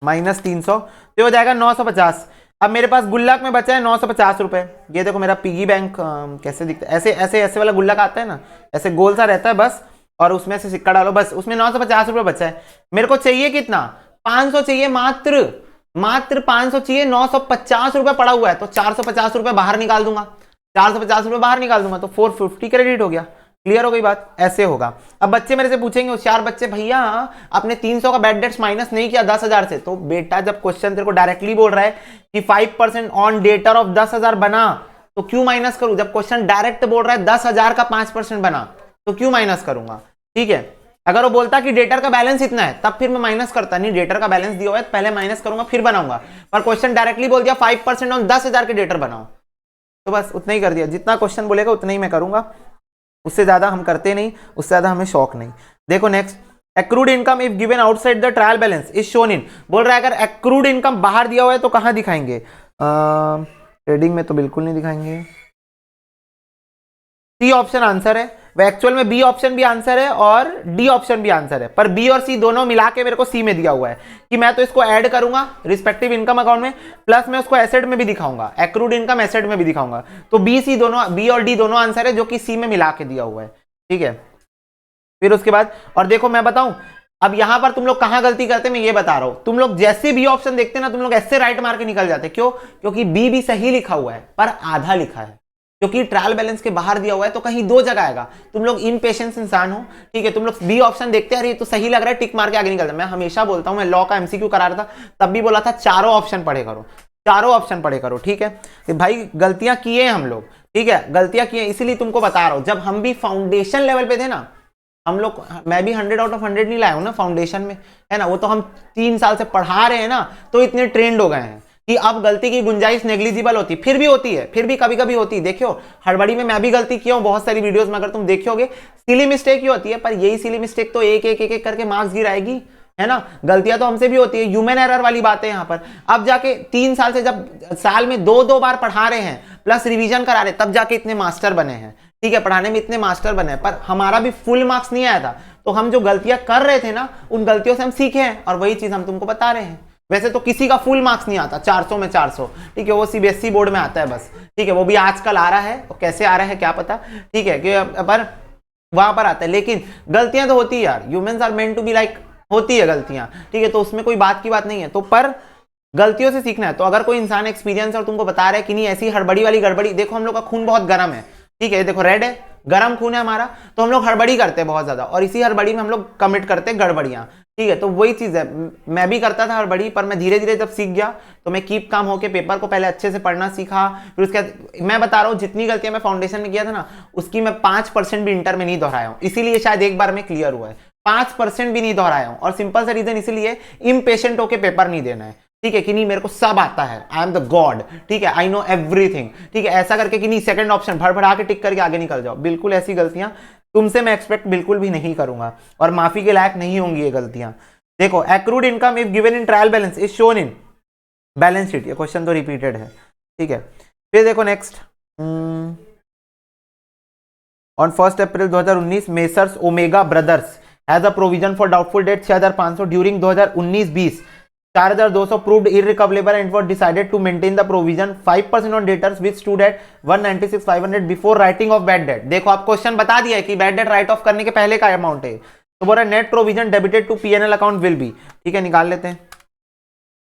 -300, तो हो जाएगा 950। अब मेरे पास गुल्लक में बचा है 950 रुपए। ये देखो मेरा पिगी बैंक कैसे दिखता है, ऐसे ऐसे ऐसे वाला गुल्लक आता है ना, ऐसे गोल सा रहता है बस, और उसमें से सिक्का डालो बस, उसमें 950 रुपए बचा है। मेरे को चाहिए कितना? 500 चाहिए, मात्र 500 चाहिए। 950 रुपए पड़ा हुआ है, तो 450 रुपए बाहर निकाल दूंगा, 450 रुपए बाहर निकाल दूंगा, तो 450 क्रेडिट हो गया। क्लियर हो गई बात? ऐसे होगा। अब बच्चे मेरे से पूछेंगे, होशियार बच्चे, भैया आपने 300 का बैड डेट्स माइनस नहीं किया 10,000 से। तो बेटा जब क्वेश्चन तेरे को डायरेक्टली बोल रहा है कि 5% ऑन डेटर ऑफ 10,000 बना, तो क्यों माइनस करूं? जब क्वेश्चन डायरेक्ट बोल रहा है 10,000 का 5% बना, तो क्यों माइनस करूंगा, ठीक है। अगर वो बोलता कि डेटर का बैलेंस इतना है, तब फिर मैं माइनस करता नहीं। डेटर का बैलेंस दिया हुआ है, पहले माइनस करूंगा फिर बनाऊंगा। पर क्वेश्चन डायरेक्टली बोल दिया 5% ऑन 10,000 के डेटर बनाओ, तो बस उतना ही कर दिया। जितना क्वेश्चन बोलेगा उतना ही मैं करूंगा, उससे ज्यादा हम करते नहीं, उससे ज्यादा हमें शौक नहीं। देखो next, accrued income if given outside the trial balance is shown in. बोल रहा है अगर एक्रूड इनकम बाहर दिया हुआ है तो कहां दिखाएंगे? ट्रेडिंग में तो बिल्कुल नहीं दिखाएंगे। सी ऑप्शन आंसर है, वह एक्चुअल में बी ऑप्शन भी आंसर है और डी ऑप्शन भी आंसर है, पर बी और सी दोनों मिला के मेरे को सी में दिया हुआ है कि मैं तो इसको ऐड करूंगा रिस्पेक्टिव इनकम अकाउंट में, प्लस मैं उसको एसेट में भी दिखाऊंगा, एक्रूड इनकम एसेट में भी दिखाऊंगा। तो बी सी दोनों, बी और डी दोनों आंसर है जो कि सी में मिला के दिया हुआ है, ठीक है। फिर उसके बाद, और देखो मैं बताऊं, अब यहां पर तुम लोग कहां गलती करते मैं ये बता रहा हूं। तुम लोग जैसे बी ऑप्शन देखते ना, तुम लोग ऐसे राइट मार के निकल जाते। क्यों? क्योंकि बी भी सही लिखा हुआ है पर आधा लिखा है, क्योंकि ट्रायल बैलेंस के बाहर दिया हुआ है तो कहीं दो जगह आएगा। तुम लोग इनपेशेंस इंसान हो, ठीक है। तुम लोग बी ऑप्शन देखते हैं, अरे तो सही लग रहा है, टिक मार के आगे निकलता। मैं हमेशा बोलता हूं, मैं लॉ का एमसीक्यू करा रहा था तब भी बोला था चारों ऑप्शन पढ़े करो, चारों ऑप्शन पढ़े करो, ठीक है। भाई गलतियां किए हम लोग, ठीक है, गलतियां किए, इसीलिए तुमको बता रहा हूं। जब हम भी फाउंडेशन लेवल पे थे ना, हम लोग, मैं भी 100 आउट ऑफ 100 नहीं लाया हूं ना फाउंडेशन में, है ना। वो तो हम 3 साल से पढ़ा रहे हैं ना, तो इतने ट्रेंड हो गए हैं कि अब गलती की गुंजाइश नेग्लिजिबल होती, फिर भी होती है, फिर भी कभी कभी होती है। देखियो हड़बड़ी में मैं भी गलती किया हूं बहुत सारी वीडियोस में, अगर तुम देखोगे सिली मिस्टेक ही होती है, पर यही सिली मिस्टेक तो एक एक एक एक करके मार्क्स गिराएगी, है ना। गलतियां तो हमसे भी होती है, ह्यूमन एरर वाली बात है यहाँ पर। अब जाके 3 साल से, जब साल में 2-2 बार पढ़ा रहे हैं प्लस रिवीजन करा रहे, तब जाके इतने मास्टर बने हैं, ठीक है। पढ़ाने में इतने मास्टर बने हैं, पर हमारा भी फुल मार्क्स नहीं आया था। तो हम जो गलतियां कर रहे थे ना, उन गलतियों से हम सीखे हैं, और वही चीज हम तुमको बता रहे हैं। वैसे तो किसी का फुल मार्क्स नहीं आता 400 में 400, ठीक है, वो सीबीएसई बोर्ड में आता है बस, ठीक है। वो भी आजकल आ रहा है, और कैसे आ रहा है क्या पता, ठीक है। कि पर वहां पर आता है। लेकिन गलतियां तो होती है यार, humans are meant to be like, होती है गलतियां, ठीक है, तो उसमें कोई बात की बात नहीं है, तो पर गलतियों से सीखना है। तो अगर कोई इंसान एक्सपीरियंस और तुमको बता रहा है कि नहीं ऐसी हड़बड़ी वाली गड़बड़ी, देखो हम लोग का खून बहुत गर्म है, ठीक है, देखो रेड है, गर्म खून है हमारा, तो हम लोग हड़बड़ी करते हैं बहुत ज्यादा, और इसी हड़बड़ी में हम लोग कमिट करते हैं गड़बड़ियां, ठीक है। तो वही चीज है, मैं भी करता था हड़बड़ी, पर मैं धीरे धीरे जब सीख गया तो मैं कीप काम होके पेपर को पहले अच्छे से पढ़ना सीखा, फिर उसके बाद मैं बता रहा हूँ जितनी गलतियां मैं फाउंडेशन में किया था ना, उसकी मैं 5% भी इंटर में नहीं दोहराया हूँ, इसीलिए शायद एक बार में क्लियर हुआ है, 5% भी नहीं दोहराया हूँ। और सिंपल सा रीजन इसीलिए, इम्पेशेंट होके पेपर नहीं देना है, ठीक है, कि नहीं मेरे को सब आता है, आई एम द गॉड, ठीक है, आई नो एवरीथिंग, ठीक है, ऐसा करके कि नहीं सेकंड ऑप्शन भड़बड़ा के टिक करके आगे निकल जाओ, बिल्कुल ऐसी गलतियां तुमसे मैं एक्सपेक्ट बिल्कुल भी नहीं करूंगा, और माफी के लायक नहीं होंगी ये गलतियां। देखो, accrued income if given in trial balance is shown in balance sheet, ये क्वेश्चन तो रिपीटेड है, ठीक है। फिर देखो next, on 1 April 2019 messrs omega brothers has a provision for doubtful date 6500 during 2019-20, 4200 proved irrecoverable and was decided to maintain the provision 5% on debtors which stood at 196,500 before writing of bad debt। देखो आप question बता दिया है कि bad debt right of करने के पहले का अमाउंट है, तो बोल रहा है net provision debited to PNL account will be, ठीक है, निकाल लेते हैं,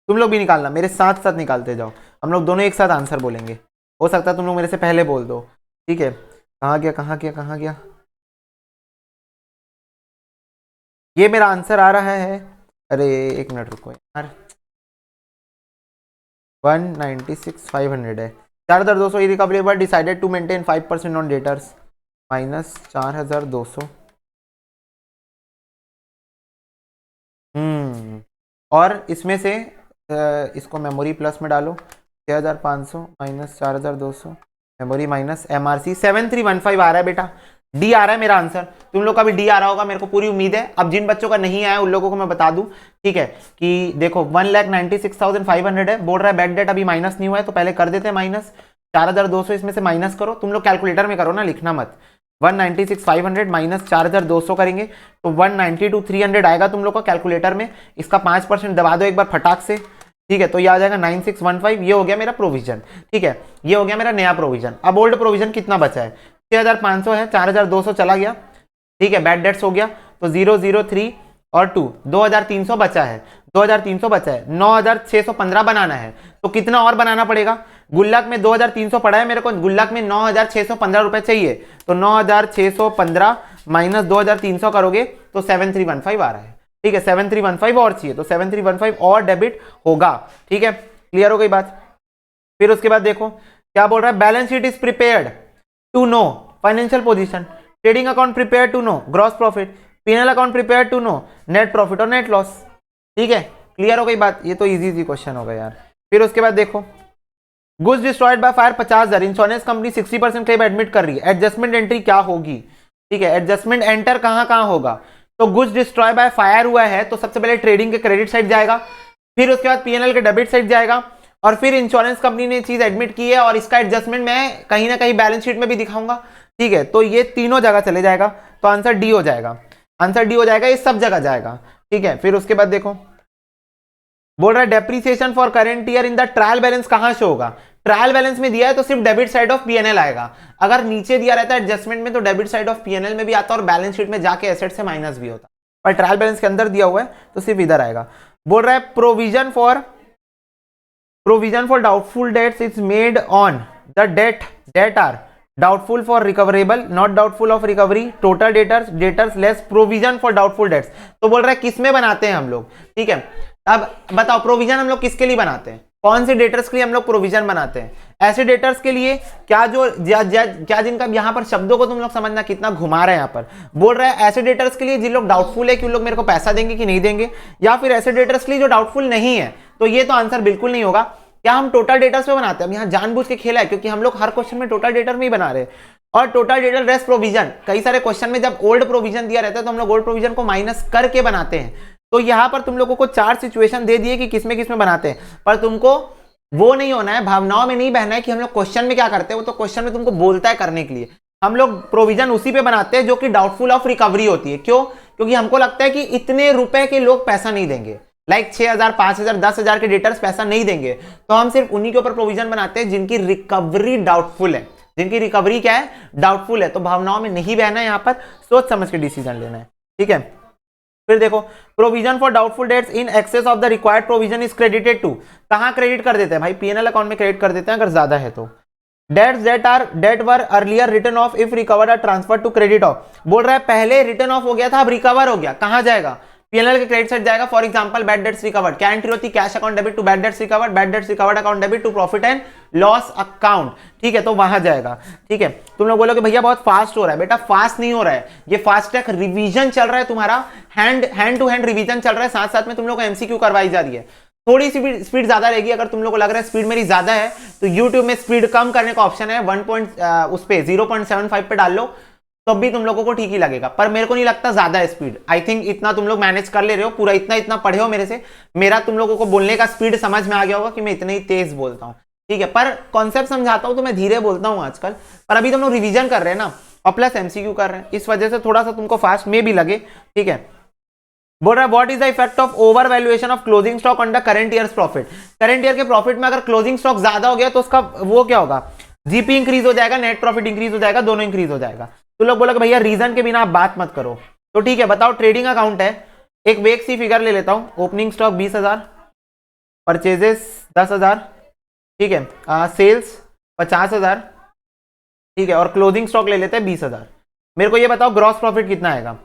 तुम लोग भी निकालना, मेरे साथ साथ निकालते जाओ, हम लोग दोनों एक साथ आंसर बोलेंगे, हो सकता है तुम लोग मेरे से पहले बोल दो, ठीक है। कहाँ गया कहाँ गया कहाँ गया, ये मेरा आंसर आ रहा है, अरे एक मिनट रुको यार, 196,500 है, 4,200 irrecoverable decided to maintain 5% on debtors minus 4,200, और इसमें से इसको मेमोरी प्लस में डालो, 6,500 माइनस 4,200 मेमोरी माइनस एमआरसी 7315 आ रहा है बेटा, डी आ रहा है मेरा आंसर, तुम लोग का भी डी आ रहा होगा, मेरे को पूरी उम्मीद है। अब जिन बच्चों का नहीं आया उन लोगों को मैं बता दूं, ठीक है, कि देखो 1,96,500 है, बोल रहा है बैड डेट अभी माइनस नहीं हुआ है, तो पहले कर देते हैं माइनस 4,200, इसमें से माइनस करो, तुम लोग कैलकुलेटर में करो ना, लिखना मत, 196,500 माइनस 4,200 करेंगे तो 192,300 आएगा तुम लोग का कैलकुलेटर में, इसका 5% दबा दो एक बार फटाक से, ठीक है, तो ये आ जाएगा 9615, ये हो गया मेरा प्रोविजन, ठीक है, ये हो गया मेरा नया प्रोविजन। अब ओल्ड प्रोविजन कितना बचा है, 6,500 है, 4,200 चला गया, ठीक है, बैड डेट्स हो गया, तो 003 और 2 2,300 बचा है, 2,300 बचा है, 9,615 बनाना है, तो कितना और बनाना पड़ेगा, गुल्लक में 2,300 पड़ा है मेरे को, गुल्लक में 9,615 रुपए चाहिए, तो 9,615 माइनस 2,300 करोगे तो 7,315 आ रहा है, ठीक है, 7,315 और चाहिए, तो 7,315 और डेबिट होगा, ठीक है, क्लियर हो गई बात। फिर उसके बाद देखो क्या बोल रहा है, balance sheet is prepared to know financial position, trading account prepare to know gross profit, PNL account prepare to know net profit और नेट लॉस, ठीक है, क्लियर हो गई बात, ये तो इजी क्वेश्चन होगा यार। फिर उसके बाद देखो, goods destroyed by fire 50,000, insurance company 60% claim admit कर रही है, एडजस्टमेंट एंट्री क्या होगी, ठीक है, एडजस्टमेंट एंटर कहां होगा, तो गुड्स डिस्ट्रॉय बाय फायर हुआ है तो सबसे पहले ट्रेडिंग के क्रेडिट साइड जाएगा, फिर उसके बाद पीएनएल के डेबिट साइड जाएगा, और फिर इंश्योरेंस कंपनी ने चीज एडमिट की है और इसका एडजस्टमेंट मैं कहीं ना कहीं बैलेंस शीट में भी दिखाऊंगा, ठीक है, तो ये तीनों जगह चले जाएगा, तो आंसर डी हो जाएगा, आंसर डी हो जाएगा, ये सब जगह जाएगा, ठीक है। फिर उसके बाद देखो बोल रहा है depreciation for current year in the trial balance कहां शो होगा, ट्रायल बैलेंस में दिया है तो सिर्फ डेबिट साइड ऑफ पीएनएल आएगा, अगर नीचे दिया रहता है एडजस्टमेंट में तो डेबिट साइड ऑफ पीएनएल में भी आता और बैलेंस शीट में जाके एसेट से माइनस भी होता, पर ट्रायल बैलेंस के अंदर दिया हुआ है तो सिर्फ इधर आएगा। बोल रहा है provision for doubtful debts is made on the debt are doubtful for recoverable not doubtful of recovery, total debtors less provision for doubtful debts, तो बोल रहा है किस में बनाते हैं हम लोग, ठीक है। अब बताओ प्रोविजन हम लोग किसके लिए बनाते हैं, कौन से डेटर्स के लिए हम लोग प्रोविजन बनाते हैं, ऐसे डेटर्स के लिए क्या क्या जिनका यहां पर शब्दों को तुम लोग समझना कितना घुमा रहे हैं, यहाँ पर बोल रहा है ऐसे डेटर्स के लिए जिन लोग डाउटफुल है कि उन लोग मेरे को पैसा देंगे कि नहीं देंगे, या फिर ऐसे डेटर्स के लिए जो डाउटफुल नहीं है, तो ये तो आंसर बिल्कुल नहीं होगा। क्या हम टोटल डेटर्स पे बनाते हैं, हम यहाँ जानबूझ के खेला है क्योंकि हम लोग हर क्वेश्चन में टोटल डेटर में ही बना रहे हैं, और टोटल डेटर लेस प्रोविजन, कई सारे क्वेश्चन में जब ओल्ड प्रोविजन दिया रहता है तो हम लोग ओल्ड प्रोविजन को माइनस करके बनाते हैं, तो यहाँ पर तुम लोगों को 4 सिचुएशन दे दिए कि किसमें बनाते हैं, पर तुमको वो नहीं होना है, भावनाओं में नहीं बहना है कि हम लोग क्वेश्चन में क्या करते हैं, वो तो क्वेश्चन में तुमको बोलता है करने के लिए, हम लोग प्रोविजन उसी पे बनाते हैं जो कि डाउटफुल ऑफ रिकवरी होती है, क्यों, क्योंकि हमको लगता है कि इतने रुपए के लोग पैसा नहीं देंगे, लाइक 6,000 5,000 10,000 के डेटर्स पैसा नहीं देंगे, तो हम सिर्फ उन्हीं के ऊपर प्रोविजन बनाते हैं जिनकी रिकवरी डाउटफुल है, जिनकी रिकवरी क्या है, डाउटफुल है। तो भावनाओं में नहीं बहना है, यहाँ पर सोच समझ के डिसीजन लेना है, ठीक है। फिर देखो, provision for doubtful debts in excess of the required provision is credited to, कहां क्रेडिट कर देते हैं भाई, पीएनएल अकाउंट में क्रेडिट कर देते हैं अगर ज्यादा है तो। Debts that were earlier written of if recovered are transfer to credit of, बोल रहा है पहले रिटर्न ऑफ हो गया था, अब रिकवर हो गया, कहां जाएगा, पीएनएल के क्रेडिट साइड जाएगा। For example bad debts recovered, क्या एंट्री होती है, cash account debit to bad debts recovered, bad debts recovered account debit to profit and loss account, ठीक है, तो वहां जाएगा, ठीक है। तुम लोग बोलोगे भैया बहुत फास्ट हो रहा है, बेटा फास्ट नहीं हो रहा है, ये फास्ट ट्रैक रिवीजन चल रहा है तुम्हारा, हैंड टू हैंड रिवीजन चल रहा है, साथ साथ में तुम लोग को एमसीक्यू करवाई जा रही है। थोड़ी सी स्पीड ज्यादा रहेगी, अगर तुम लोग को लग रहा है स्पीड मेरी ज्यादा है तो YouTube में स्पीड कम करने का ऑप्शन है, 1 उस पे 0.75 पे डाल लो तो भी तुम लोगों को ठीक ही लगेगा, पर मेरे को नहीं लगता ज्यादा है स्पीड। आई थिंक इतना तुम लोग मैनेज कर ले रहे हो, पूरा इतना पढ़े हो मेरे से, मेरा तुम लोगों को बोलने का स्पीड समझ में आ गया होगा कि मैं इतने ही तेज बोलता हूँ, ठीक है। पर कॉन्सेप्ट समझाता हूँ तो मैं धीरे बोलता हूँ आजकल, पर अभी तुम लोग रिविजन कर रहे हैं ना और प्लस एमसीक्यू कर रहे हैं, इस वजह से थोड़ा सा तुमको फास्ट में भी लगे, ठीक है। बोल रहा है what is the effect of over valuation of closing stock on the current years profit, current year के प्रॉफिट में अगर क्लोजिंग स्टॉक ज्यादा हो गया तो उसका वो क्या होगा, जीपी इंक्रीज हो जाएगा, नेट प्रॉफिट इंक्रीज हो जाएगा, दोनों इंक्रीज हो जाएगा। तो लोग बोला कि भैया रीजन के बिना आप बात मत करो, तो ठीक है बताओ, ट्रेडिंग अकाउंट है, एक वेक सी फिगर ले लेता हूं, ओपनिंग स्टॉक 20,000, परचेजेस 10,000, ठीक है, सेल्स 50,000, ठीक है, और क्लोजिंग स्टॉक ले लेते हैं 20,000। मेरे को ये बताओ ग्रॉस प्रॉफिट कितना आएगा,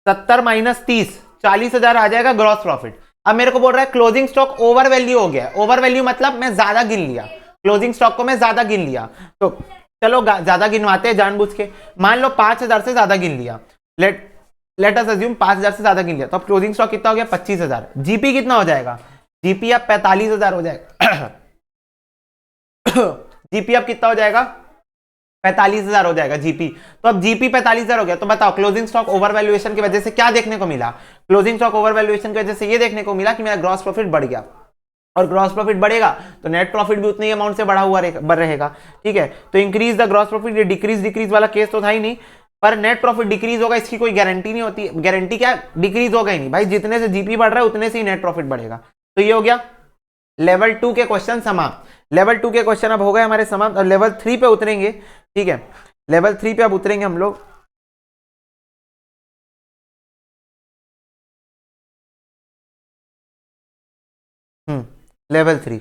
70 माइनस 30, 40,000 आ जाएगा ग्रॉस प्रॉफिट। अब मेरे को बोल रहा है क्लोजिंग स्टॉक ओवर वैल्यू हो गया, ओवर वैल्यू मतलब मैं ज्यादा गिन लिया, क्लोजिंग स्टॉक को मैं ज्यादा गिन लिया, तो चलो ज्यादा गिनवाते हैं जानबूझ के, मान लो 5,000 से ज्यादा गिन लिया, लेट अस अज्यूम 5,000 से ज्यादा गिन लिया, तो अब क्लोजिंग स्टॉक कितना हो गया 25,000, जीपी कितना हो जाएगा, जीपी अब 45,000 हो जाएगा जीपी अब कितना हो जाएगा 45,000 हो जाएगा जीपी। तो अब जीपी 45,000 हो गया, तो बताओ क्लोजिंग स्टॉक ओवर वैल्यूएशन की वजह से क्या देखने को मिला, क्लोजिंग स्टॉक ओवर वैल्यूएशन की वजह से ये देखने को मिला कि मेरा ग्रॉस प्रॉफिट बढ़ गया, और ग्रॉस प्रॉफिट बढ़ेगा तो नेट प्रॉफिट भी उतने ही अमाउंट से बढ़ा हुआ रहेगा, ठीक है। तो इंक्रीज द ग्रॉस प्रॉफिट, ये डिक्रीज वाला केस तो था ही नहीं, पर नेट प्रॉफिट डिक्रीज होगा इसकी कोई गारंटी नहीं होती, गारंटी क्या, डिक्रीज होगा ही नहीं भाई, जितने से जीपी बढ़ रहा है उतने से ही नेट प्रॉफिट बढ़ेगा। तो ये हो गया लेवल 2 के क्वेश्चन समाप्त, लेवल 2 के क्वेश्चन अब हो गए हमारे समाप्त, और लेवल 3 पे उतरेंगे, ठीक है, लेवल 3 पे अब उतरेंगे हम लोग। लेवल 3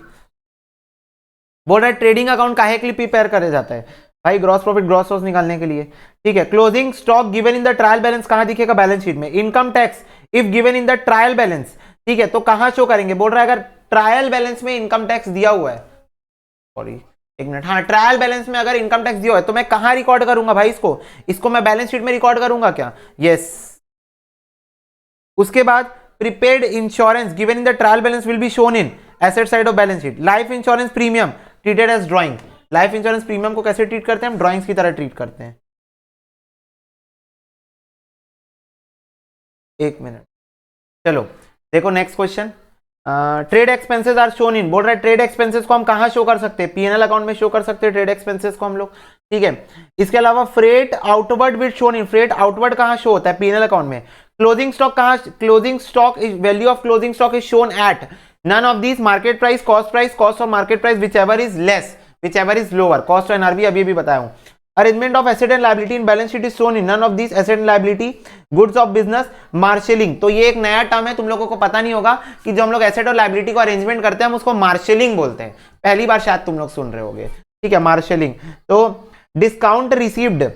बोल रहा है ट्रेडिंग अकाउंट काहे के लिए प्रिपेयर करे जाता है भाई, ग्रॉस प्रॉफिट ग्रॉस लॉस निकालने के लिए, ठीक है। Closing stock given in the trial balance कहां दिखेगा, बैलेंस शीट में। Income tax if given in the trial balance, ठीक है, तो कहां शो करेंगे, बोल रहा है अगर ट्रायल बैलेंस में इनकम टैक्स दिया हुआ है, सॉरी एक मिनट, हाँ ट्रायल बैलेंस में अगर इनकम टैक्स दिया हुआ है तो मैं कहां रिकॉर्ड करूंगा भाई, इसको मैं बैलेंस शीट में रिकॉर्ड करूंगा क्या, यस। उसके बाद prepaid insurance given in the trial balance will be shown in asset side of balance sheet. Life insurance premium treated as drawing, life insurance premium को कैसे ट्रीट करते हैं हम, ड्राइंग्स की तरह ट्रीट करते हैं। एक मिनट, चलो देखो next question, trade expenses are shown in, बोल रहा है ट्रेड एक्सपेंसेस को हम कहां शो कर सकते हैं, पीएनएल अकाउंट में शो कर सकते हैं ट्रेड एक्सपेंसेस को हम लोग, ठीक है। इसके अलावा freight outward will shown in, freight outward कहां शो होता है, पीएनएल अकाउंट में। क्लोजिंग स्टॉक कहां, closing stock is value of closing stock is shown at none of these, market price, cost of market price, whichever is less, whichever is lower, cost NRV अभी भी बताया हूं। Arrangement of asset and liability in balance sheet is shown in none of this, asset and liability, goods of business, marshalling, तो ये एक नया term है, तुम लोगों को पता नहीं होगा कि जो हम लोग एसेट और लायबिलिटी को अरेंजमेंट करते हैं हम उसको मार्शलिंग बोलते हैं, पहली बार शायद तुम लोग सुन रहे होगे, ठीक है, मार्शलिंग। तो discount received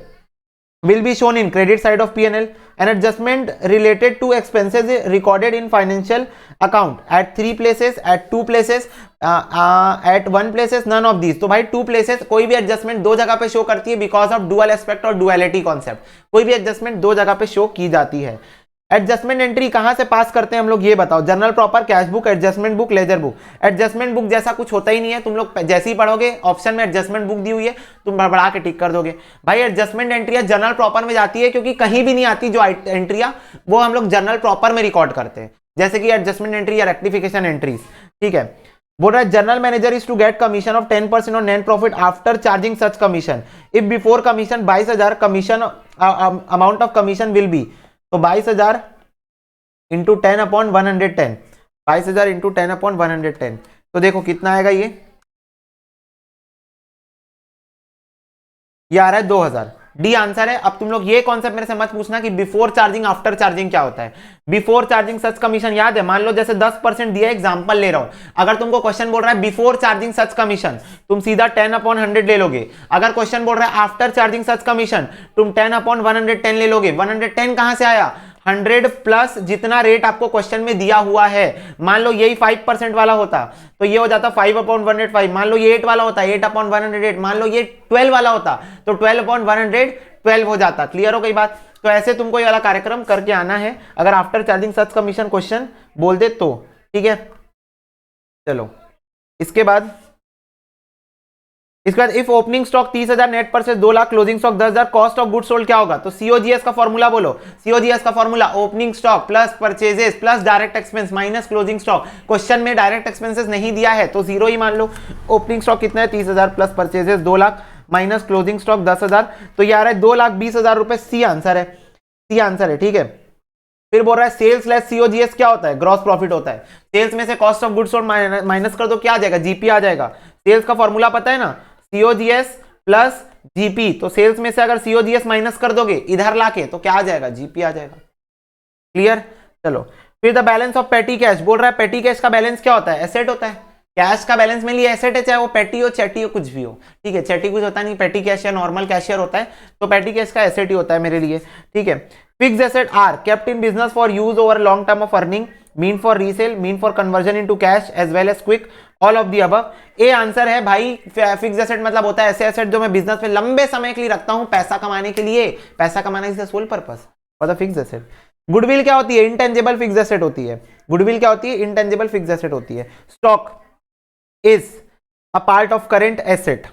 will be shown in credit side of P&L, an adjustment related to expenses is recorded in financial account at 3 places, at 2 places, at 1 places, none of these। तो भाई 2 places कोई भी adjustment दो जगह पे show करती है because of dual aspect और डुअलिटी कॉन्सेप्ट, कोई भी एडजस्टमेंट दो जगह पे शो की जाती है। एडजस्टमेंट एंट्री कहां से पास करते हैं हम लोग ये बताओ, journal proper, cash book, adjustment book, laser book. Adjustment book जैसा कुछ होता ही नहीं है, तुम लोग जैसे ही पढ़ोगे ऑप्शन में एडजस्टमेंट बुक दी हुई है तुम बड़बड़ा के टिक कर दोगे। भाई एडजस्टमेंट एंट्रिया जर्नल प्रॉपर में जाती है क्योंकि कहीं भी नहीं आती जो एंट्रिया, वो हम लोग जर्नल प्रॉपर में रिकॉर्ड करते हैं, जैसे कि एडजस्टमेंट एंट्री या रेक्टिफिकेशन एंट्रीज, ठीक है। बोल रहा है general manager is to get commission of 10% on net profit after charging such commission, if before commission 22,000 commission amount of commission will be, तो 22,000 इंटू 10/110, 22,000 इंटू 10/110, तो देखो कितना आएगा ये, ये आ रहा है 2000, डी आंसर है। अब तुम लोग ये कॉन्सेप्ट मेरे से मत पूछना कि बिफोर चार्जिंग आफ्टर चार्जिंग क्या होता है। बिफोर चार्जिंग सच कमीशन याद है, मान लो जैसे 10% दिया, एग्जांपल ले रहा हूं, अगर तुमको क्वेश्चन बोल रहा है बिफोर चार्जिंग सच कमीशन, तुम सीधा 10/100 ले लोगे। अगर क्वेश्चन बोल रहा है आफ्टर चार्जिंग सच कमीशन, तुम 10/110 ले लोगे। 110 कहां से आया, 100 प्लस जितना रेट आपको क्वेश्चन में दिया हुआ है। मान लो यही 5% वाला होता तो ये हो जाता 5/105। मान लो ये 8 वाला होता 8/108। मान लो ये 12 वाला होता तो 12/112 हो जाता। क्लियर हो गई बात। तो ऐसे तुमको ये वाला कार्यक्रम करके आना है अगर after charging such commission question बोल दे तो, ठीक है। चलो इसके बाद if opening stock 30,000, net purchase 2 lakh, closing stock 10,000, cost of goods sold क्या होगा। तो सीओजीएस का फॉर्मूला बोलो। सीओजीएस का formula opening stock plus purchases plus direct expense minus closing stock. Question में डायरेक्ट एक्सपेंसेस नहीं दिया है तो जीरो ही मान लो। ओपनिंग स्टॉक कितना है 30,000 plus purchases 2 lakh minus closing stock 10,000, तो ये आ रहा है 2,20,000 रुपए। सी आंसर है, सी आंसर है, ठीक है। फिर बोल रहा है सेल्स लेस सीओजीएस क्या होता है, ग्रॉस प्रॉफिट होता है। सेल्स में से cost of goods sold minus कर दो क्या आ जाएगा, जीपी आ जाएगा। सेल्स का फॉर्मूला पता है ना, सीओजीएस प्लस जीपी। तो सेल्स में से अगर सीओजीएस माइनस कर दोगे इधर लाके तो क्या आ जाएगा, जीपी आ जाएगा। क्लियर। चलो फिर द बैलेंस ऑफ पेटी कैश, बोल रहा है पेटी कैश का बैलेंस क्या होता है, एसेट होता है। कैश का बैलेंस में लिए एसेट है, चाहे वो पेटी हो चैटी हो कुछ भी हो, ठीक है। चैटी कुछ होता नहीं, पेटी कैश या नॉर्मल कैशियर होता है, तो पेटी कैश का एसेट ही होता है मेरे लिए, ठीक है। Fixed asset are kept in business for use over long term of earning, mean for resale, mean for conversion into cash as well as quick, all of the above. A answer है भाई। Fixed asset मतलब होता है ऐसे asset जो मैं business में लंबे समय के लिए रखता हूं, पैसा कमाने के लिए, पैसा कमाने से sole purpose for the fixed asset. Goodwill क्या होती है, इंटेंजिबल फिक्स्ड एसेट होती है। गुडविल क्या होती है, इंटेंजिबल फिक्स्ड एसेट होती है। Stock is a part of current asset,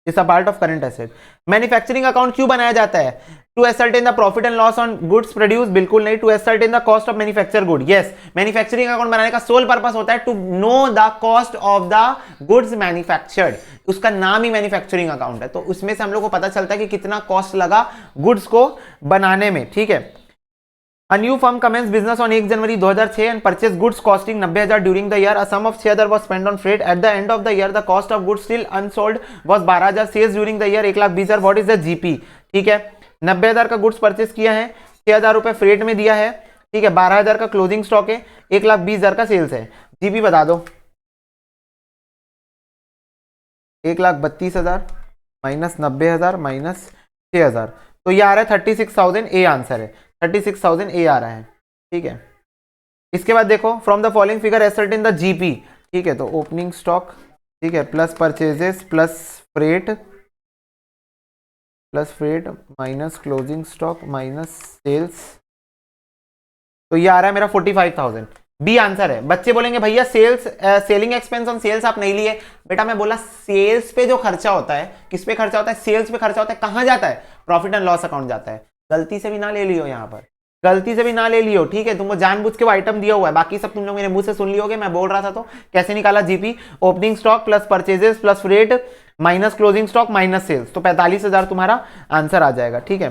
is a part of current asset। Manufacturing account क्यों बनाया जाता है, to ascertain the profit and loss on goods produced, बिल्कुल नहीं, to ascertain the cost of manufacture good। yes, manufacturing account बनाने का sole purpose होता है to know the cost of the goods manufactured. उसका नाम ही मैन्युफैक्चरिंग अकाउंट है, तो उसमें से हम लोग को पता चलता है कि कितना कॉस्ट लगा गुड्स को बनाने में, ठीक है। A new firm commenced business on 1 January 2006 and purchased goods costing 90,000 during the year. A sum of 6,000 was spent on freight. At the end of the year, the cost of goods still unsold was 12,000. Sales during the year 1,20,000. What is the GP? ठीक है, 90,000 का goods purchase किया है, 6,000 रुपए freight में दिया है, ठीक है। 12,000 का क्लोजिंग स्टॉक है, 1,20,000 का सेल्स है। जीपी बता दो। 1,32,000 माइनस 90,000 माइनस 6,000, तो ये आ रहा है 36,000। ए आंसर है, 36,000 ए आ रहा है, ठीक है। इसके बाद देखो from the following figure ascertain the GP, ठीक है। तो ओपनिंग स्टॉक, ठीक है, plus purchases plus freight minus closing stock minus sales, तो ये आ रहा है मेरा 45,000। बी आंसर है। बच्चे बोलेंगे भैया sales selling expense on sales आप नहीं लिए। बेटा मैं बोला सेल्स पे जो खर्चा होता है, किस पे खर्चा होता है, सेल्स पे खर्चा होता है। कहां जाता है, प्रॉफिट एंड लॉस अकाउंट जाता है। गलती से भी ना ले लियो, यहाँ पर गलती से भी ना ले लियो, ठीक है। तुमको जानबूझ के वो आइटम दिया हुआ है, बाकी सब तुम लोग मेरे मुंह से सुन लियोगे, मैं बोल रहा था तो। कैसे निकाला GP, opening stock plus purchases plus freight minus closing stock minus sales, तो 45,000 तुम्हारा आंसर आ जाएगा, ठीक है।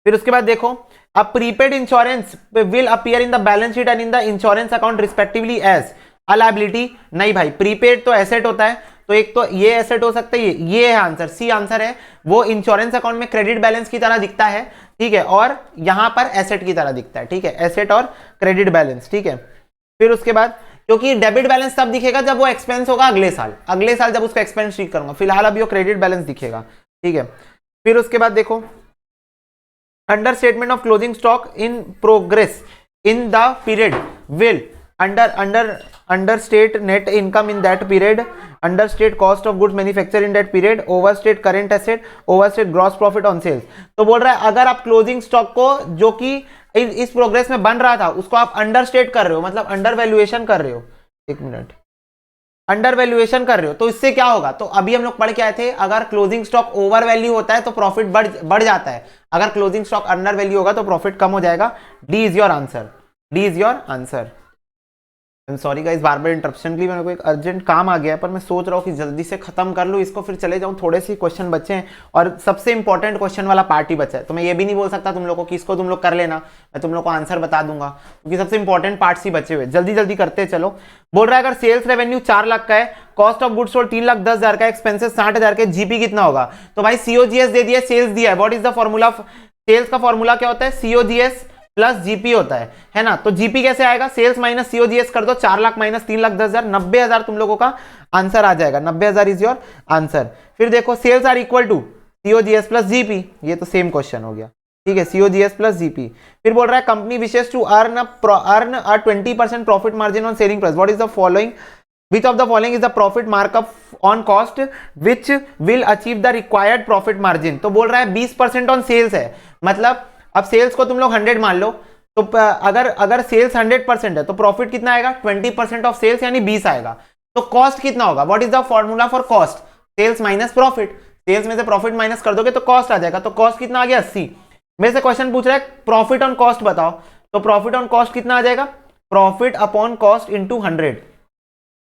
फिर उसके बाद देखो, अब prepaid insurance will appear in the balance sheet and in the insurance account respectively as a liability. नहीं भाई, प्रीपेड तो एसेट होता है, तो एक तो ये एसेट हो सकता है, ये है आंसर, सी आंसर है। वो इंश्योरेंस अकाउंट में क्रेडिट बैलेंस की तरह दिखता है, ठीक है, और यहां पर एसेट की तरह दिखता है, ठीक है। एसेट और क्रेडिट बैलेंस, ठीक है। फिर उसके बाद क्योंकि डेबिट बैलेंस तब दिखेगा जब वो एक्सपेंस होगा अगले साल जब उसका एक्सपेंस ट्रीट करूंगा, फिलहाल अभी वो क्रेडिट बैलेंस दिखेगा, ठीक है। फिर उसके बाद देखो, under statement of closing stock in progress in the period will understate net income in that period, understate cost of goods manufactured in that period, overstate current asset, overstate gross profit on sales। तो बोल रहा है अगर आप closing stock को जो कि इस प्रोग्रेस में बन रहा था उसको आप अंडरस्टेट कर रहे हो, मतलब अंडर वैल्यूएशन कर रहे हो, एक मिनट, अंडर वैल्यूएशन कर रहे हो, तो इससे क्या होगा। तो अभी हम लोग पढ़ के आए थे, अगर क्लोजिंग स्टॉक ओवर वैल्यू होता है तो प्रॉफिट बढ़ जाता है, अगर क्लोजिंग स्टॉक अंडर वैल्यू होगा तो प्रॉफिट कम हो जाएगा। D is your answer, D is your answer. Sorry guys, bar bar interruption के लिए मेरे को एक अर्जेंट काम आ गया है, पर मैं सोच रहा हूँ कि जल्दी से खत्म कर लूँ इसको, फिर चले जाऊँ। थोड़े से क्वेश्चन बचे हैं और सबसे इंपॉर्टेंट क्वेश्चन वाला पार्ट ही बचा है, तो मैं ये भी नहीं बोल सकता तुम लोग को कि इसको तुम लोग कर लेना, मैं तुम लोग को आंसर बता दूंगा, क्योंकि सबसे इंपॉर्टेंट पार्ट्स ही बचे हुए। जल्दी जल्दी करते चलो। बोल रहा है अगर सेल्स रेवेन्यू 4 लाख का है, कॉस्ट ऑफ गुड्स सोल्ड 3,10,000 का, एक्सपेंसेस 60,000 के, जीपी कितना होगा? तो भाई सीओजीएस दे दिया, सेल्स दिया है। What is the formula? Sales का फॉर्मूला क्या होता है? सीओजीएस प्लस जीपी होता है ना। तो जीपी कैसे आएगा? सेल्स माइनस सीओजीएस कर दो, 4 लाख माइनस 3,10,000, 90,000 तुम लोगों का आंसर आ जाएगा। 90,000 इज योर आंसर। फिर देखो sales are equal to COGS plus GP, ये तो सेम क्वेश्चन हो गया, ठीक है, सीओजीएस प्लस जीपी। फिर बोल रहा है company wishes to earn a 20% profit margin on selling price, what is the following, which of the following is the profit markup on cost which will achieve the required profit margin? तो बोल रहा है 20% on sales है, मतलब अब sales को तुम लोग 100 मान लो, तो अगर सेल्स 100% है तो प्रॉफिट कितना आएगा? 20% ऑफ सेल्स यानी 20 आएगा। तो कॉस्ट कितना होगा? What is the formula for cost? Sales minus profit, sales में से प्रॉफिट माइनस कर दोगे तो कॉस्ट आ जाएगा। तो कॉस्ट कितना आ गया? 80। मेरे से क्वेश्चन पूछ रहा है प्रॉफिट ऑन कॉस्ट बताओ, तो प्रॉफिट ऑन कॉस्ट कितना आ जाएगा? प्रॉफिट अपॉन कॉस्ट इंटू 100,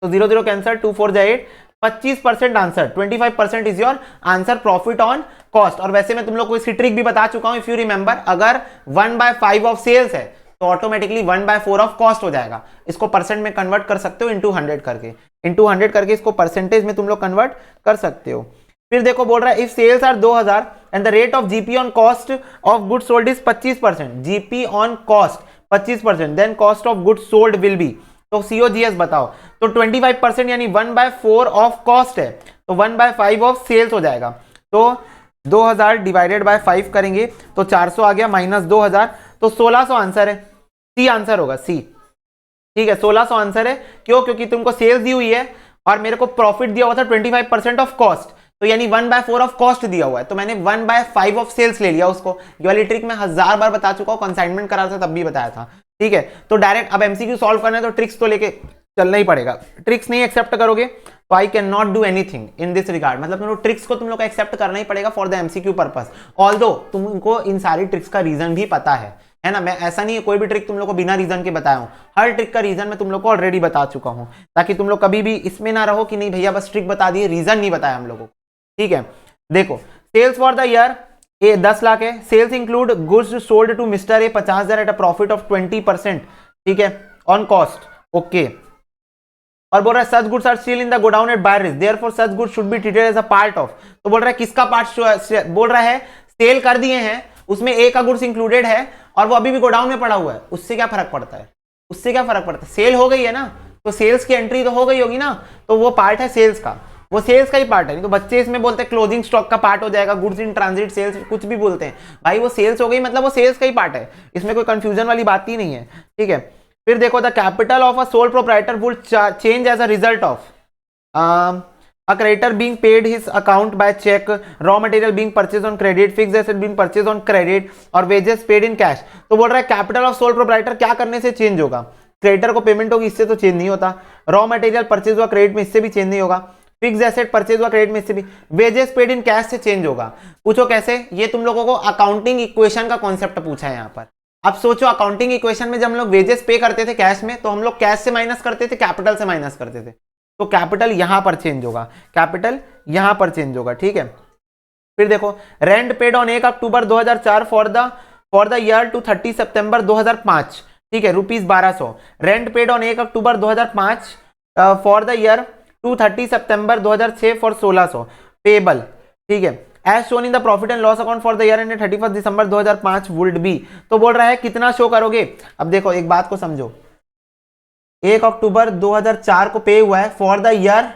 तो 0 0 cancer, 2 4 8, 25% answer, 25% is your answer profit on cost. और वैसे मैं तुम लोग को इसकी ट्रिक भी बता चुका हूं, इफ यू रिमेंबर, अगर 1/5 ऑफ सेल्स है तो ऑटोमेटिकली 1/4 ऑफ कॉस्ट हो जाएगा। इसको परसेंट में कन्वर्ट कर सकते हो इंटू 100 करके इसको परसेंटेज में तुम लोग कन्वर्ट कर सकते हो। फिर देखो बोल रहा है if sales are 2,000 and the rate of GP on cost of goods sold is 25%, GP on cost 25%, then cost of goods sold will be, तो सीओजीएस बताओ। तो 25% यानी 1/4 ऑफ कॉस्ट है, तो 1/5 ऑफ सेल्स हो जाएगा। तो 2,000 डिवाइडेड बाय 5 करेंगे तो 400 आ गया, माइनस 2,000, तो 1,600 आंसर है। सी आंसर होगा, सी, ठीक है, 1,600 आंसर है। क्यों? क्योंकि तुमको सेल्स दी हुई है और मेरे को प्रॉफिट दिया हुआ था 25% ऑफ कॉस्ट, तो यानी 1/4 ऑफ कॉस्ट दिया हुआ है, तो मैंने 1/5 ऑफ सेल्स ले लिया उसको। ये वाली ट्रिक मैं 1000 बार बता चुका हूं, कंसाइनमेंट करा था तब भी बताया था, ठीक है। तो डायरेक्ट अब एमसीक्यू सॉल्व करना है तो ट्रिक्स तो लेके चलना ही पड़ेगा। ट्रिक्स नहीं एक्सेप्ट करोगे तो I can not do anything in this regard, मतलब तुम लोग ट्रिक्स को तुम लोग एक्सेप्ट करना ही पड़ेगा for the MCQ purpose. Although तुमको इन सारी ट्रिक्स का रीजन भी पता है ना। मैं ऐसा नहीं है कोई भी ट्रिक तुम लोग को बिना रीजन के बताया हूं, हर ट्रिक का रीजन मैं तुम लोग को ऑलरेडी बता चुका हूं, ताकि तुम लोग कभी भी इसमें ना रहो कि नहीं भैया बस ट्रिक बता दिए, रीजन नहीं बताया हम लोगों को, ठीक है। देखो sales for the year A 10 lakh है, sales include goods sold to mister A 50,000 at a profit of 20%, ठीक है, ऑन कॉस्ट, ओके। और बोल रहा है such goods are still in the godown at buyer risk, therefore such goods should be treated as a part of, तो बोल रहा है किसका पार्ट? बोल रहा है सेल कर दिए हैं, उसमें ए का गुड्स इंक्लूडेड है और वो अभी भी गोडाउन में पड़ा हुआ है, उससे क्या फर्क पड़ता है? उससे क्या फर्क पड़ता है? सेल हो गई है ना, तो सेल्स की एंट्री तो हो गई होगी ना, तो वो पार्ट है सेल्स का, वो सेल्स का ही पार्ट है। नहीं तो बच्चे इसमें बोलते हैं क्लोजिंग स्टॉक का पार्ट हो जाएगा, गुड्स इन ट्रांजिट सेल्स, कुछ भी बोलते हैं भाई, वो सेल्स हो गई मतलब वो सेल्स का ही पार्ट है, इसमें कोई कंफ्यूजन वाली बात ही नहीं है, ठीक है। फिर देखो the capital of a sole proprietor would change as a result of a creditor being paid his account by check, raw material being purchased on credit, fixed asset being purchased on credit और wages paid in cash। तो बोल रहा है capital of sole proprietor क्या करने से change होगा? Creditor को पेमेंट होगी, इससे तो चेंज नहीं होता। रॉ मटेरियल परचेज हुआ क्रेडिट में, इससे भी चेंज नहीं होगा। फिक्स एसेट परचेज हुआ क्रेडिट में, इससे भी। वेजेस पेड इन कैश से चेंज होगा। पूछो कैसे? ये तुम लोगों को अकाउंटिंग इक्वेशन का कॉन्सेप्ट पूछा है यहाँ पर। अब सोचो अकाउंटिंग इक्वेशन में जब हम लोग वेजेस पे करते थे कैश में, तो हम लोग कैश से माइनस करते थे, कैपिटल से माइनस करते थे, तो कैपिटल यहां पर चेंज होगा, कैपिटल यहां पर चेंज होगा, ठीक है। फिर देखो rent paid on 1 October 2004 for the year to 30 September 2005, ठीक है, ₹1200। Rent paid on 1 October 2005 for the year to 30 September 2006 for 1600 payable, ठीक है, as shown in the profit and loss account for the year end 31 December 2005 would be. तो बोल रहा है कितना show करोगे? अब देखो एक बात को समझो, 1 अक्टूबर 2004 को पे हुआ है for the year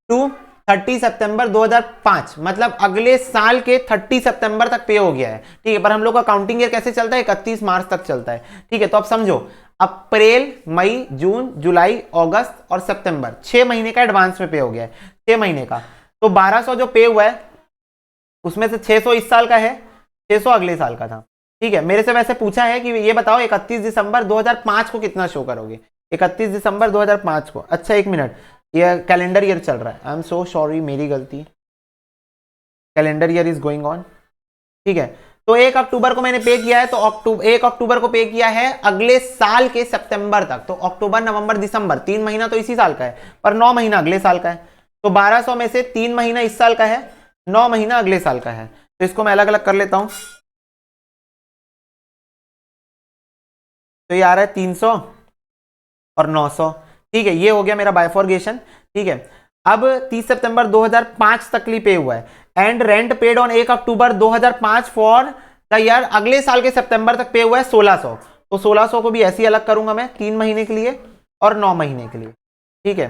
to 30 September 2005, मतलब अगले साल के 30 सितंबर तक पे हो गया है, ठीक है। पर हम लोग का काउंटिंग ईयर कैसे चलता है? 31 मार्च तक चलता है, ठीक है। तो अब समझो अप्रैल, मई, जून, जुलाई, अगस्त और सितंबर 6 महीने का एडवांस में पे हो गया है, 6 महीने का। तो 1200 जो पे हुआ है उसमें से 600 इस साल का है, 600 अगले साल का था, ठीक है। मेरे से वैसे पूछा है कि ये बताओ 31 दिसंबर 2005 को कितना शो करोगे? 31 दिसंबर 2005 को। अच्छा एक मिनट, ये कैलेंडर ईयर चल रहा है, आई एम सो सॉरी, मेरी गलती, calendar year is going on, ठीक है। तो 1 अक्टूबर को मैंने पे किया है, तो 1 अक्टूबर को पे किया है अगले साल के सितंबर तक। तो अक्टूबर नवंबर दिसंबर 3 महीना तो इसी साल का है, पर 9 महीना अगले साल का है। तो 1200 में से 3 महीना इस साल का है, 9 महीना अगले साल का है। तो इसको मैं अलग अलग कर लेता हूं। तो ये आ रहा है 300 और 900। ठीक है, ये हो गया मेरा बाइफॉर्गेशन। ठीक है, अब 30 सितंबर 2005 तक लिए पे हुआ है and rent paid on 1 October 2005 for the year, अगले साल के सितंबर तक पे हुआ है 1600। तो 1600 को भी ऐसे ही अलग करूंगा मैं, 3 महीने के लिए और 9 महीने के लिए। ठीक है,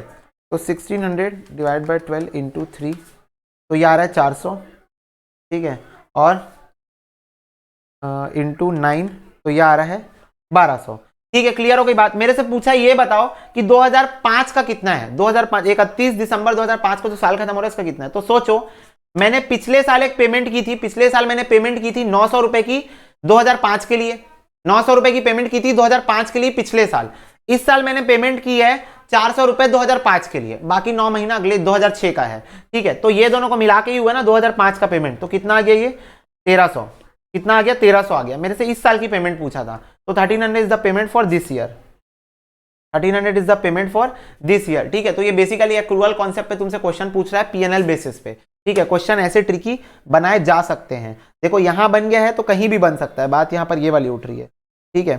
तो 1600 डिवाइड बाय 12 इंटू 3, तो ये आ रहा है 400। ठीक है, और इंटू 9, तो ये आ रहा है 1200। ठीक है, क्लियर हो गई बात। मेरे से पूछा ये बताओ कि 2005 का कितना है। 2005 31 दिसंबर 2005 को जो साल खत्म हो रहा है इसका कितना है। तो सोचो, मैंने पिछले साल एक पेमेंट की थी, पिछले साल मैंने पेमेंट की थी 900 रुपए की 2005 के लिए, 900 रुपए की पेमेंट की थी 2005 के लिए पिछले साल। इस साल मैंने पेमेंट की है 400 रुपए 2005 के लिए, बाकी 9 महीना अगले 2006 का है। ठीक है, तो ये दोनों को मिला के ही हुआ ना 2005 का पेमेंट। तो कितना आ गया ये 1300, कितना आ गया 1300 आ गया। मेरे से इस साल की पेमेंट पूछा था, तो 1300 is the payment for this year, 1300 is the payment for this year. ठीक है, तो ये बेसिकली एक्रूअल कॉन्सेप्ट पे तुमसे क्वेश्चन पूछ रहा है पीएनएल बेसिस पे। ठीक है, क्वेश्चन ऐसे ट्रिकी बनाए जा सकते हैं। देखो यहां बन गया है तो कहीं भी बन सकता है, बात यहां पर ये वाली उठ रही है। ठीक है,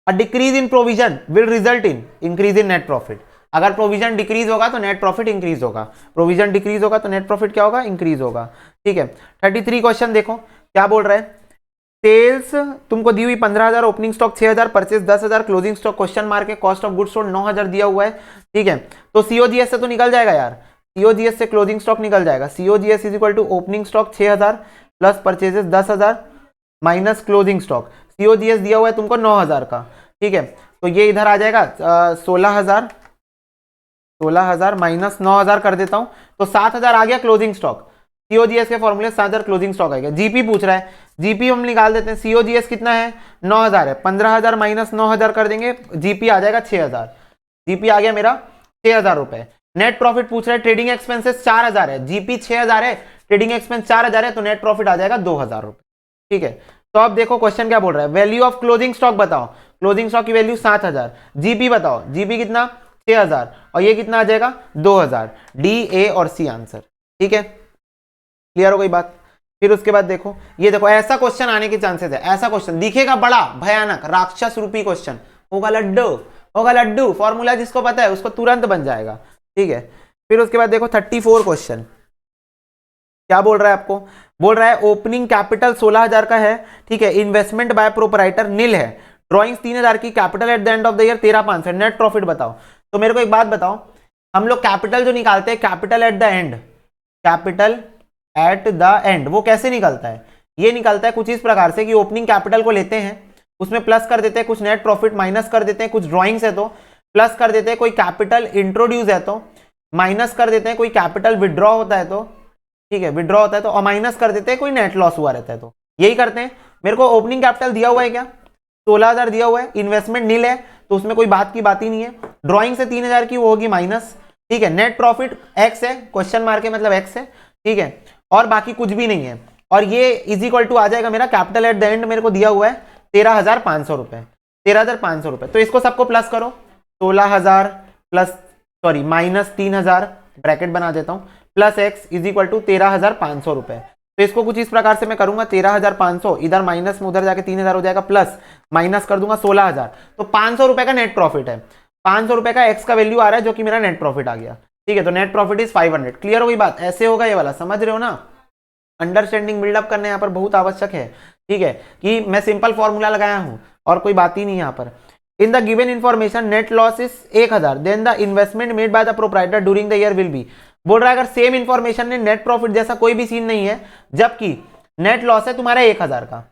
a decrease in provision will result in increase in net profit. अगर प्रोविजन डिक्रीज होगा तो नेट प्रॉफिट इंक्रीज होगा, प्रोविजन डिक्रीज होगा तो नेट प्रॉफिट क्या होगा, इंक्रीज होगा। ठीक है, 33 क्वेश्चन देखो क्या बोल रहा है। सेल्स तुमको दी हुई 15,000, opening stock 6,000, purchase 10,000, closing stock question mark है, कॉस्ट ऑफ गुड्स सोल्ड 9,000 दिया हुआ है। ठीक है, तो सीओजीएस से तो निकल जाएगा यार, सीओजीएस से क्लोजिंग स्टॉक निकल जाएगा। COGS is equal to opening stock 6,000 plus purchases 10,000 minus closing stock. COGS दिया हुआ है तुमको 9,000 का। ठीक है, तो ये इधर आ जाएगा 16,000 माइनस 9,000 कर देता हूं, तो 7,000 आ गया क्लोजिंग स्टॉक। सीओजीएस के फॉर्मूले 7,000 क्लोजिंग स्टॉक आएगा। जीपी पूछ रहा है, जीपी हम निकाल देते हैं। सीओजीएस कितना है 9,000 है, 15,000 माइनस 9,000 कर देंगे, जीपी आ जाएगा 6,000। जीपी आ गया मेरा 6,000 रुपए। नेट प्रॉफिट पूछ रहा है, ट्रेडिंग एक्सपेंसेस 4,000 है, जीपी 6,000 है, ट्रेडिंग एक्सपेंस 4,000 है, तो नेट प्रॉफिट आ जाएगा 2,000 रुपए। ठीक है, तो अब देखो क्वेश्चन क्या बोल रहा है, वैल्यू ऑफ क्लोजिंग स्टॉक बताओ। क्लोजिंग स्टॉक की वैल्यू 7,000, जीपी बताओ, जीपी कितना 6,000 और ये कितना आ जाएगा 2,000। डी, ए और सी आंसर। ठीक है, क्लियर हो गई बात। फिर उसके बाद देखो, ये देखो ऐसा क्वेश्चन आने के चांसेस है। ऐसा क्वेश्चन दिखेगा बड़ा भयानक राक्षस रूपी क्वेश्चन, होगा लड्डू, होगा लड्डू। फॉर्मूला जिसको पता है उसको तुरंत बन जाएगा। ठीक है, फिर उसके बाद देखो 34 क्वेश्चन क्या बोल रहा है आपको, बोल रहा है ओपनिंग कैपिटल 16,000 का है। ठीक है, इन्वेस्टमेंट बाय प्रोपराइटर नील है, ड्रॉइंग्स 3,000 की, capital at the end of the year 13,500, net profit बताओ। तो मेरे को एक बात बताओ, हम लोग कैपिटल जो निकालते हैं capital at the end, capital at the end वो कैसे निकलता है, ये निकलता है कुछ इस प्रकार से कि ओपनिंग कैपिटल को लेते हैं, उसमें प्लस कर देते हैं, कुछ नेट प्रॉफिट माइनस कर देते हैं, कुछ ड्रॉइंग्स है तो प्लस कर देते हैं, कोई कैपिटल इंट्रोड्यूस है तो माइनस कर देते हैं, कोई कैपिटल विड्रॉ होता है तो, ठीक है विड्रॉ होता है तो, और माइनस कर देते हैं कोई नेट लॉस हुआ रहता है तो, यही करते हैं। मेरे को ओपनिंग कैपिटल दिया हुआ है क्या 16,000 दिया हुआ है, इन्वेस्टमेंट नील है तो उसमें कोई बात की बात ही नहीं है, ड्रॉइंग से 3,000 की वो होगी माइनस। ठीक है, नेट प्रॉफिट एक्स है, क्वेश्चन मार्क है मतलब एक्स है। ठीक है, और बाकी कुछ भी नहीं है, और ये इज इक्वल टू आ जाएगा मेरा कैपिटल एट द एंड मेरे को दिया हुआ है 13,500 रुपए, 13,500 रुपए। तो इसको सबको प्लस करो, 16,000 प्लस सॉरी माइनस 3,000 ब्रैकेट बना देता हूं, plus X is equal to 13,500 रुपए। तो इसको कुछ इस प्रकार से मैं करूंगा 13,500, इधर माइनस में उधर जाके 3,000 हो जाएगा, प्लस माइनस कर दूंगा 16,000, तो 500 रुपए का नेट प्रॉफिट है, 500 रुपए का एक्स का वैल्यू आ रहा है जो कि मेरा नेट प्रॉफिट आ गया। ठीक है, तो नेट प्रॉफिट इज 500। क्लियर हो गई बात, ऐसे होगा ये वाला, समझ रहे हो ना। अंडरस्टैंडिंग बिल्डअप करना यहाँ पर बहुत आवश्यक है। ठीक है, कि मैं सिंपल फॉर्मूला लगाया हूं और कोई बात ही नहीं यहाँ पर। In the given information net loss is 1,000, then the investment made by the proprietor during the year will be. बोल रहा है अगर सेम इन्फॉर्मेशन ने नेट प्रॉफिट जैसा कोई भी सीन नहीं है, जबकि नेट लॉस है तुम्हारा 1,000 का,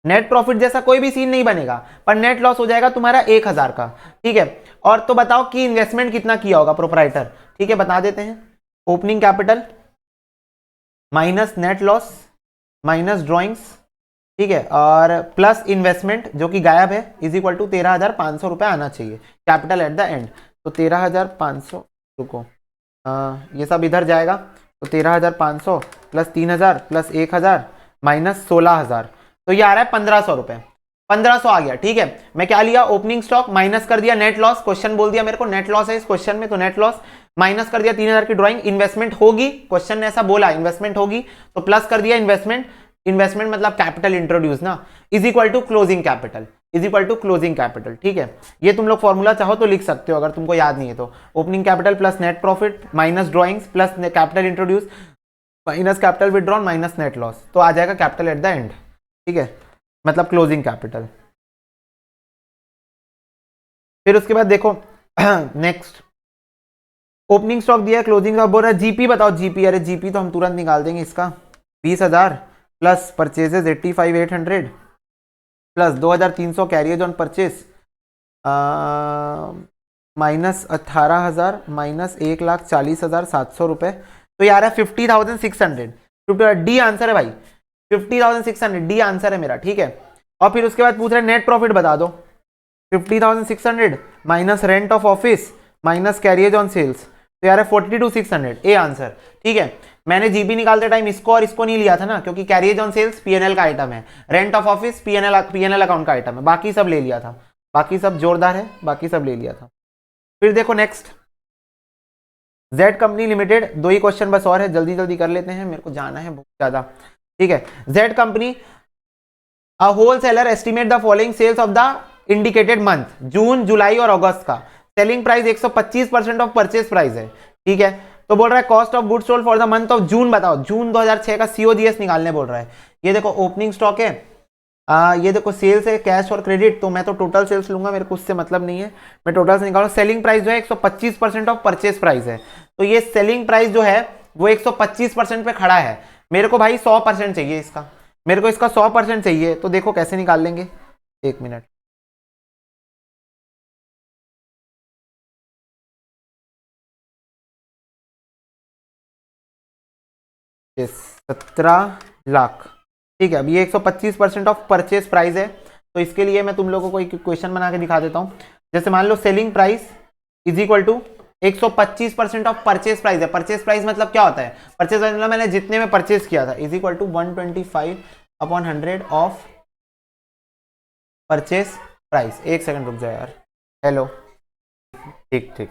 नेट प्रॉफिट जैसा कोई भी सीन नहीं बनेगा पर नेट लॉस हो जाएगा तुम्हारा 1,000 का। ठीक है, और तो बताओ कि इन्वेस्टमेंट कितना किया होगा प्रोप्राइटर। ठीक है, बता देते हैं, opening capital minus net loss minus drawings, ठीक है, और प्लस इन्वेस्टमेंट जो कि गायब है, इज इक्वल टू 13,500 रुपए आना चाहिए कैपिटल एट द एंड। तो 13,500 रुको, ये सब इधर जाएगा तो 13,500 प्लस 3,000 प्लस 1,000 माइनस 16,000, तो ये आ रहा है 1,500 रुपए। 1,500 आ गया, ठीक है। मैं क्या लिया, ओपनिंग स्टॉक माइनस कर दिया नेट लॉस, क्वेश्चन बोल दिया मेरे को नेट लॉस है इस क्वेश्चन में, तो नेट लॉस माइनस कर दिया 3,000 की ड्राइंग, इन्वेस्टमेंट होगी, क्वेश्चन ने ऐसा बोला इन्वेस्टमेंट होगी, तो प्लस कर दिया इन्वेस्टमेंट, इन्वेस्टमेंट मतलब कैपिटल इंट्रोड्यूस ना, is equal to closing capital, is equal to closing capital, ठीक है। ये तुम लोग फॉर्मूला चाहो तो लिख सकते हो अगर तुमको याद नहीं है तो, opening capital plus net profit minus drawings plus capital introduce minus capital withdrawn minus net loss, तो आ जाएगा कैपिटल एट द एंड, ठीक है, मतलब क्लोजिंग कैपिटल। फिर उसके बाद देखो नेक्स्ट ओपनिंग स्टॉक दिया है, क्लोजिंग स्टॉक बोल रहा है जीपी बताओ, जीपी, अरे जीपी तो हम तुरंत निकाल देंगे इसका, 20,000 plus purchases 85,800 plus 2,300 carriage on purchase minus 18,000 minus 1,40,700 रुपए, तो यार है 50,600, डी आंसर है भाई, 50,600 डी आंसर है मेरा, ठीक है। और फिर उसके बाद पूछ रहे नेट प्रॉफिट बता दो, 50,600 minus rent of office minus carriage on sales, तो यार है 42,600, ए आंसर, ठीक है। मैंने जीबी निकालते टाइम इसको और इसको नहीं लिया था ना, क्योंकि कैरियज ऑन सेल्स पीएनएल का आइटम है, rent of office PNL account का आइटम है, बाकी सब ले लिया था, बाकी सब जोरदार है, बाकी सब ले लिया था। फिर देखो नेक्स्ट जेड कंपनी लिमिटेड, 2 ही क्वेश्चन बस और है, जल्दी जल्दी कर लेते हैं, मेरे को जाना है बहुत ज्यादा, ठीक है। Z company a wholesaler estimate the following sales of the indicated month, June July और अगस्त का, selling price 125% of purchase price है, ठीक है। तो बोल रहा है cost of goods sold for the month of June बताओ, जून 2006 का सीओजीएस निकालने बोल रहा है। ये देखो ओपनिंग स्टॉक है, ये देखो सेल्स है, कैश और क्रेडिट, तो मैं तो टोटल सेल्स लूंगा, मेरे को उससे मतलब नहीं है, मैं टोटल से निकालूंगा। सेलिंग प्राइस जो है 125% ऑफ परचेज प्राइस है, तो ये सेलिंग प्राइस जो है वो 125% पे खड़ा है, मेरे को भाई 100% चाहिए इसका, मेरे को इसका 100% चाहिए, तो देखो कैसे निकाल लेंगे, 1 मिनट, ये 17 लाख, ठीक है। अब ये 125% ऑफ परचेज प्राइस है, तो इसके लिए मैं तुम लोगों को एक क्वेश्चन बना के दिखा देता हूं। जैसे मान लो selling price is equal to 125% of purchase price है, परचेज प्राइस मतलब क्या होता है, परचेज प्राइस मतलब मैंने जितने में परचेज किया था, is equal to 125/100 of purchase price. एक सेकंड रुक जाओ यार, हेलो, ठीक ठीक,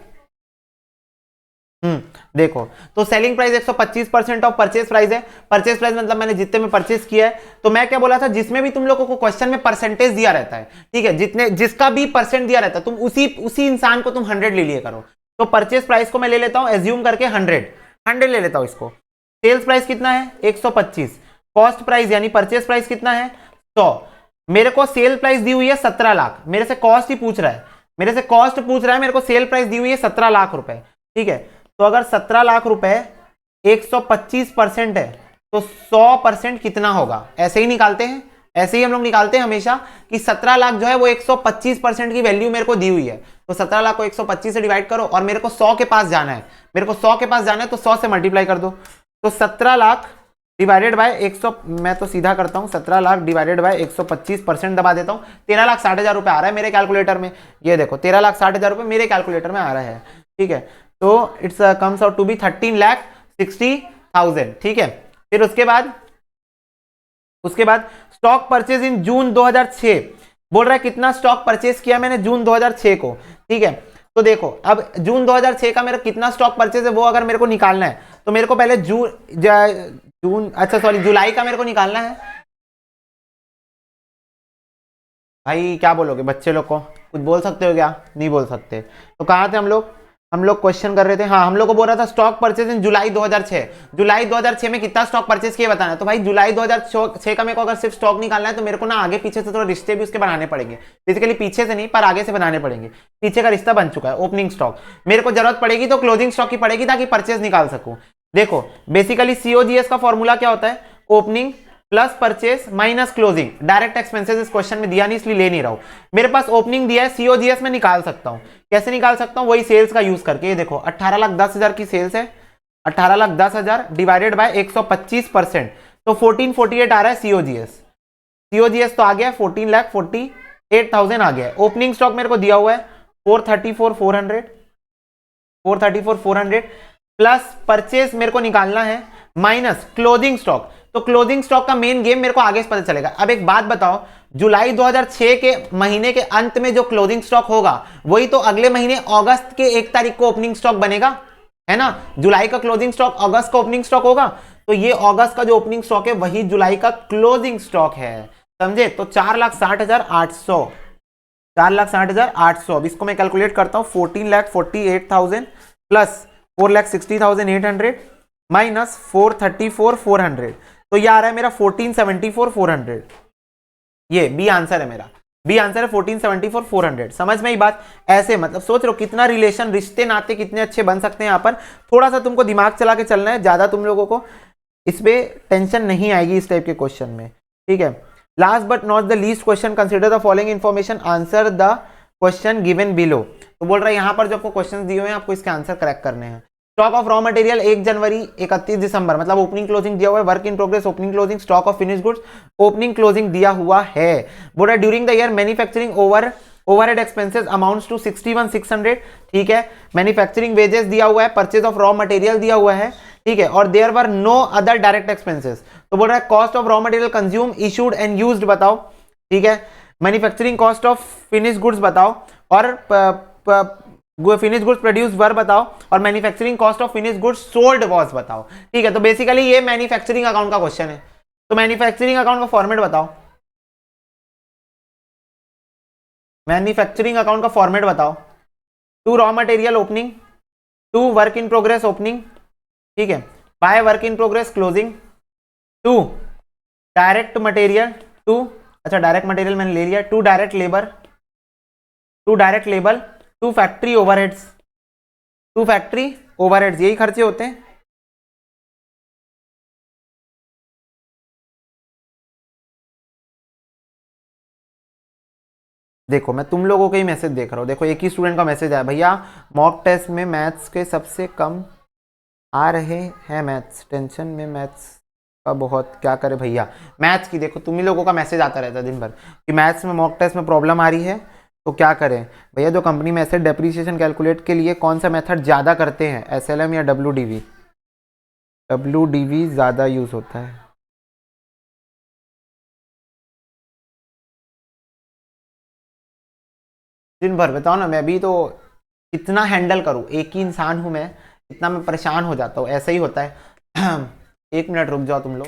देखो तो selling price 125% of purchase price है, परचेज प्राइस मतलब मैंने जितने में परचेज किया है, तो मैं क्या बोला था, जिसमें भी तुम लोगों को क्वेश्चन में परसेंटेज दिया रहता है, ठीक है, जितने जिसका भी परसेंट दिया रहता है, तुम उसी इंसान को तुम 100 ले लिए करो। तो परचेज प्राइस को मैं ले लेता हूं एज्यूम करके 100 ले लेता हूं इसको। सेल्स प्राइस कितना है 125, कॉस्ट प्राइस यानी परचेज प्राइस कितना है 100, मेरे को सेल प्राइस दी हुई है 17 लाख, मेरे से कॉस्ट ही पूछ रहा है, मेरे से कॉस्ट पूछ रहा है, मेरे को सेल प्राइस दी हुई है 17 लाख रुपए, ठीक है। तो अगर 17 लाख रुपए 125% है तो 100% कितना होगा, ऐसे ही निकालते हैं, ऐसे ही हम लोग निकालते हैं हमेशा कि 17 लाख जो है वो 125% की वैल्यू मेरे को दी हुई है, तो 17 लाख को 125 से डिवाइड करो और मेरे को 100 के पास जाना है, मेरे को 100 के पास जाना है, तो 100 से मल्टीप्लाई कर दो, तो 17 लाख डिवाइडेड बाय 100, मैं तो सीधा करता हूं, 17 लाख डिवाइडेड बाय 125% दबा देता हूं, 13,60,000 रुपए आ रहा है मेरे कैलकुलेटर में, ये देखो 13,60,000 रुपए मेरे कैलकुलेटर में आ रहा है, ठीक है। तो it's comes out to be 13,60,000, ठीक है। फिर उसके बाद स्टॉक परचेज इन जून 2006, बोल रहा है कितना स्टॉक परचेज किया मैंने जून 2006 को, ठीक है। तो देखो अब जून 2006 का मेरा कितना स्टॉक परचेज है वो अगर मेरे को निकालना है, तो मेरे को पहले जुलाई का मेरे को निकालना है। भाई क्या बोलोगे बच्चे लोग को, कुछ बोल सकते हो क्या, नहीं बोल सकते। तो कहाँ थे हम लोग क्वेश्चन कर रहे थे, हाँ हम लोग को बोल रहा था स्टॉक परचेज इन जुलाई 2006, जुलाई 2006 में कितना स्टॉक परचेज किया बताना है। तो भाई जुलाई 2006 का मेरे को अगर सिर्फ स्टॉक निकालना है, तो मेरे को ना आगे पीछे से थोड़ा रिश्ते भी उसके बनाने पड़ेंगे, बेसिकली पीछे से नहीं पर आगे से बनाने पड़ेंगे, पीछे का रिश्ता बन चुका है। ओपनिंग स्टॉक मेरे को जरूरत पड़ेगी तो क्लोजिंग स्टॉक की पड़ेगी ताकि परचेज निकाल सकूं। देखो बेसिकली सीओजीएस का फॉर्मूला क्या होता है, opening plus purchase minus closing, direct expenses इस क्वेश्चन में दिया नहीं इसलिए ले नहीं रहा हूं। मेरे पास ओपनिंग दिया है, सीओजीएस में निकाल सकता हूं, कैसे निकाल सकता हूं, वही सेल्स का यूज करके। ये देखो 18,10,000 की सेल्स है, 18,10,000 डिवाइडेड बाय 125%, तो 1448 आ रहा है सीओजीएस, सीओजीएस तो आ गया 14,48,000 आ गया है। ओपनिंग स्टॉक मेरे को दिया हुआ है 434,400, प्लस परचेस मेरे को निकालना है माइनस क्लोजिंग स्टॉक। तो क्लोजिंग स्टॉक का मेन गेम मेरे को आगे से पता चलेगा। अब एक बात बताओ, जुलाई 2006 के महीने के अंत में जो क्लोजिंग स्टॉक होगा वही तो अगले महीने अगस्त के 1 तारीख को ओपनिंग स्टॉक बनेगा, है ना। जुलाई का क्लोजिंग स्टॉक अगस्त का ओपनिंग स्टॉक होगा, तो ये अगस्त का जो ओपनिंग स्टॉक है वही जुलाई का क्लोजिंग स्टॉक है, समझे। तो 4,60,800, 4,60,800। अब इसको मैं कैलकुलेट करता हूं, 14,48,000 प्लस 4,60,800 माइनस 434,400, तो ये आ रहा है मेरा 14,74,400। ये बी आंसर है मेरा, बी आंसर है 14,74,400। समझ में ही बात। ऐसे मतलब सोच लो कितना रिलेशन, रिश्ते नाते कितने अच्छे बन सकते हैं यहाँ पर। थोड़ा सा तुमको दिमाग चला के चलना है, ज्यादा तुम लोगों को इस पे टेंशन नहीं आएगी इस टाइप के क्वेश्चन में, ठीक है। Last but not the least question, consider the following information, answer the question given below. तो बोल रहा है यहाँ पर जो आपको क्वेश्चन दिए हुए हैं आपको इसके आंसर करेक्ट करने हैं। Stock of raw material 1 January 31 December, मतलब ओपनिंग क्लोजिंग दिया हुआ है। Work in progress opening closing, stock of finish goods opening closing दिया हुआ है। बोल रहा है during the year manufacturing overhead expenses amounts to 61,600, ठीक है। मैन्युफैक्चरिंग वेजेस दिया हुआ है, परचेज ऑफ रॉ मटेरियल दिया हुआ है, ठीक है। और there were no other direct expenses. तो बोल रहा है cost of raw material consume issued and used बताओ, ठीक है। Manufacturing cost of finish goods बताओ, और फिनिश गुड्स प्रोड्यूस वर बताओ, और manufacturing cost of finish goods sold was बताओ, ठीक है। तो बेसिकली ये मैन्युफैक्चरिंग अकाउंट का क्वेश्चन है। तो मैन्युफैक्चरिंग अकाउंट का फॉर्मेट बताओ, मैन्युफैक्चरिंग अकाउंट का फॉर्मेट बताओ। To raw material opening, to work in progress opening, ठीक है, by work in progress closing, to direct material, to अच्छा डायरेक्ट मटेरियल मैंने ले लिया, to direct labour, to direct labour, to factory overheads, to factory overheads, यही खर्चे होते हैं। देखो मैं तुम लोगों के ही मैसेज देख रहा हूँ, देखो एक ही स्टूडेंट का मैसेज आया, भैया मॉक टेस्ट में मैथ्स के सबसे कम आ रहे हैं मैथ्स, टेंशन में मैथ्स का बहुत, क्या करे भैया। मैथ्स की देखो तुम ही लोगों का मैसेज आता रहता है दिन भर कि मैथ्स में मॉक टेस्ट में प्रॉब्लम आ रही है, तो क्या करें भैया। जो कंपनी में एसेट डेप्रिसिएशन कैलकुलेट के लिए कौन सा मेथड ज़्यादा करते हैं, एसएलएम या डब्ल्यूडीवी? डब्ल्यूडीवी ज़्यादा यूज़ होता है। दिन भर बताओ ना, मैं भी तो इतना हैंडल करूँ, एक ही इंसान हूँ मैं, इतना मैं परेशान हो जाता हूँ, ऐसा ही होता है। 1 मिनट रुक जाओ तुम लोग।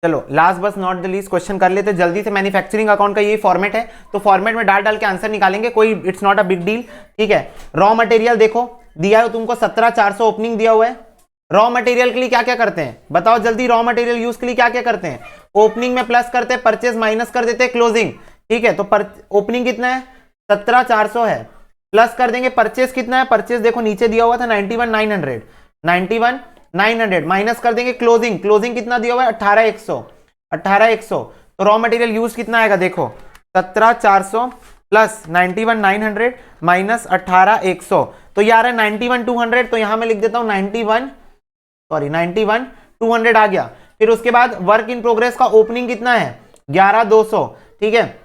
चलो लास्ट बस नॉट द लीस्ट क्वेश्चन कर लेते जल्दी से। मैन्युफैक्चरिंग अकाउंट का यही फॉर्मेट है, तो फॉर्मेट में डाल डाल के आंसर निकालेंगे, कोई it's not a big deal, ठीक है। रॉ मटेरियल देखो दिया है तुमको 17,400 ओपनिंग दिया हुआ है। रॉ मटेरियल के लिए क्या क्या करते हैं बताओ जल्दी, रॉ मटेरियल यूज के लिए क्या क्या करते हैं? ओपनिंग में प्लस करते हैं, परचेज माइनस कर देते हैं, क्लोजिंग, ठीक है। तो ओपनिंग कितना है 17,400 है, प्लस कर देंगे परचेज कितना है, परचेज देखो नीचे दिया हुआ था 91,900, 91,900 माइनस कर देंगे क्लोजिंग, क्लोजिंग कितना दिया हुआ है 18,100, 18,100। तो रॉ मटेरियल यूज कितना आएगा देखो 17,400 प्लस 91,900 माइनस 18,100, तो ये आ रहा है 91,200। तो यहां मैं लिख देता हूं 91,200 आ गया। फिर उसके बाद वर्क इन प्रोग्रेस का ओपनिंग कितना है 11,200, ठीक है।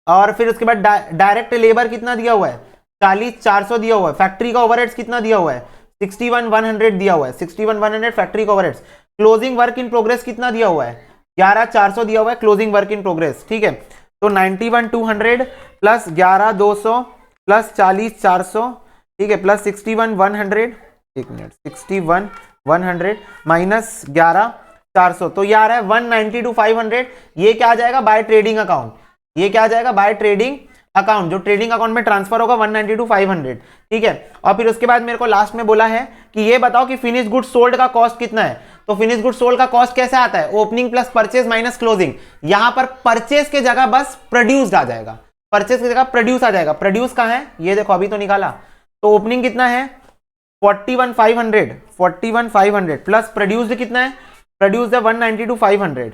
और फिर उसके बाद डायरेक्ट लेबर कितना दिया हुआ है 40,400 दिया हुआ है। फैक्ट्री का ओवरहेड्स कितना दिया हुआ है 61,100 दिया हुआ है, 61,100 फैक्ट्री का overheads. Closing work in progress कितना दिया हुआ है 11,400 दिया हुआ है क्लोजिंग वर्क इन प्रोग्रेस, ठीक है। तो 91,200 प्लस 11,200 प्लस 40,400, ठीक है, प्लस 61,100, एक मिनट 61,100 माइनस 11,400, तो ये आ रहा है 192,500। ये क्या आ जाएगा बाय ट्रेडिंग अकाउंट, ये क्या आ जाएगा बाय ट्रेडिंग अकाउंट, जो ट्रेडिंग अकाउंट में ट्रांसफर होगा 192,500, ठीक है। और फिर उसके बाद मेरे को लास्ट में बोला है कि ये बताओ कि फिनिश गुड सोल्ड का कॉस्ट कितना है। तो फिनिश गुड सोल्ड का कॉस्ट कैसे आता है opening plus purchase minus closing. यहां पर परचेज के जगह बस प्रोड्यूस्ड आ जाएगा, परचेज की जगह प्रोड्यूस आ जाएगा। प्रोड्यूस कहां है ये देखो अभी तो निकाला। तो ओपनिंग कितना है 41,500, 41,500 प्लस प्रोड्यूस्ड कितना है, प्रोड्यूस्ड है 192,500,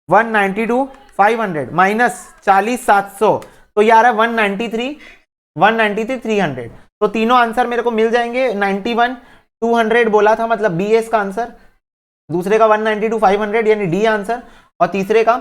192,500 माइनस 40,700, तो ये आ रहा है 193,300। तो तीनों आंसर मेरे को मिल जाएंगे। 91,200 बोला था, मतलब बी है इसका आंसर, दूसरे का 192,500 यानी डी आंसर, और तीसरे का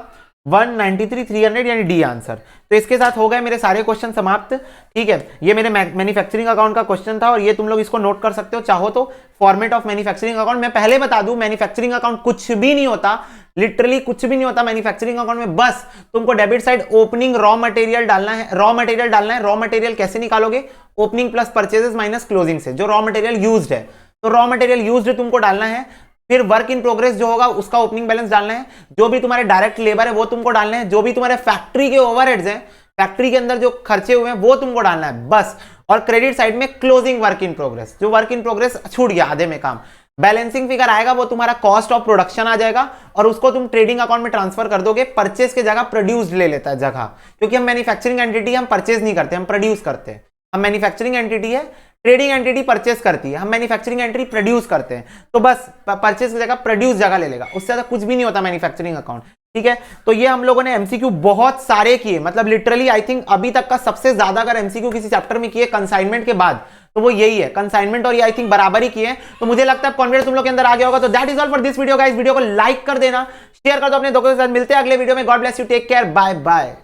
193 300 यानी डी आंसर। तो इसके साथ हो गए मेरे सारे क्वेश्चन समाप्त। ठीक है, ये मेरे मैन्युफैक्चरिंग अकाउंट का क्वेश्चन था और ये तुम लोग इसको नोट कर सकते हो चाहो तो। फॉर्मेट ऑफ मैन्युफैक्चरिंग अकाउंट, मैं पहले बता दूं मैन्युफैक्चरिंग अकाउंट कुछ भी नहीं होता, लिटरली कुछ भी नहीं होता मैन्युफैक्चरिंग अकाउंट में। बस तुमको debit side opening raw material डालना है, रॉ मटेरियल डालना है। रॉ मटेरियल कैसे निकालोगे? Opening plus purchases minus closing से, जो रॉ मटेरियल यूज्ड है। तो रॉ मटेरियल यूज्ड तुमको डालना है, फिर वर्क इन प्रोग्रेस जो होगा उसका ओपनिंग बैलेंस डालना है, जो भी तुम्हारे डायरेक्ट लेबर है वो तुमको डालना है, जो भी तुम्हारे फैक्ट्री के ओवरहेड्स हैं, फैक्ट्री के अंदर जो खर्चे हुए हैं वो तुमको डालना है बस। और क्रेडिट साइड में क्लोजिंग वर्क इन प्रोग्रेस, जो वर्क इन प्रोग्रेस छूट गया आधे में काम। बैलेंसिंग फिगर आएगा वो तुम्हारा कॉस्ट ऑफ प्रोडक्शन आ जाएगा और उसको तुम ट्रेडिंग अकाउंट में ट्रांसफर कर दोगे। परचेज के जगह प्रोड्यूस्ड ले लेता है जगह, क्योंकि हम मैन्युफैक्चरिंग एंटिटी हम परचेज नहीं करते, हम प्रोड्यूस करते हैं। हम मैन्युफैक्चरिंग एंटिटी है, ट्रेडिंग एंटिटी परचेस करती है, हम मैन्युफैक्चरिंग एंटिटी प्रोड्यूस करते हैं। तो बस परचेस की जगह प्रोड्यूस जगह ले लेगा, उससे ज्यादा कुछ भी नहीं होता मैन्युफैक्चरिंग अकाउंट। ठीक है, तो ये हम लोगों ने एमसीक्यू बहुत सारे किए, मतलब लिटरली आई थिंक अभी तक का सबसे ज्यादा अगर एमसीक्यू किसी चैप्टर में किए कंसाइनमेंट के बाद तो वो यही है। कंसाइनमेंट और ये आई थिंक बराबर ही किए। तो मुझे लगता है कॉन्फिडेंस तुम लोग के अंदर आ गया होगा। तो that is all for this video guys. Video को लाइक कर देना, शेयर कर दो अपने दोस्तों के साथ। मिलते हैं अगले वीडियो में। God bless you, take care, bye bye.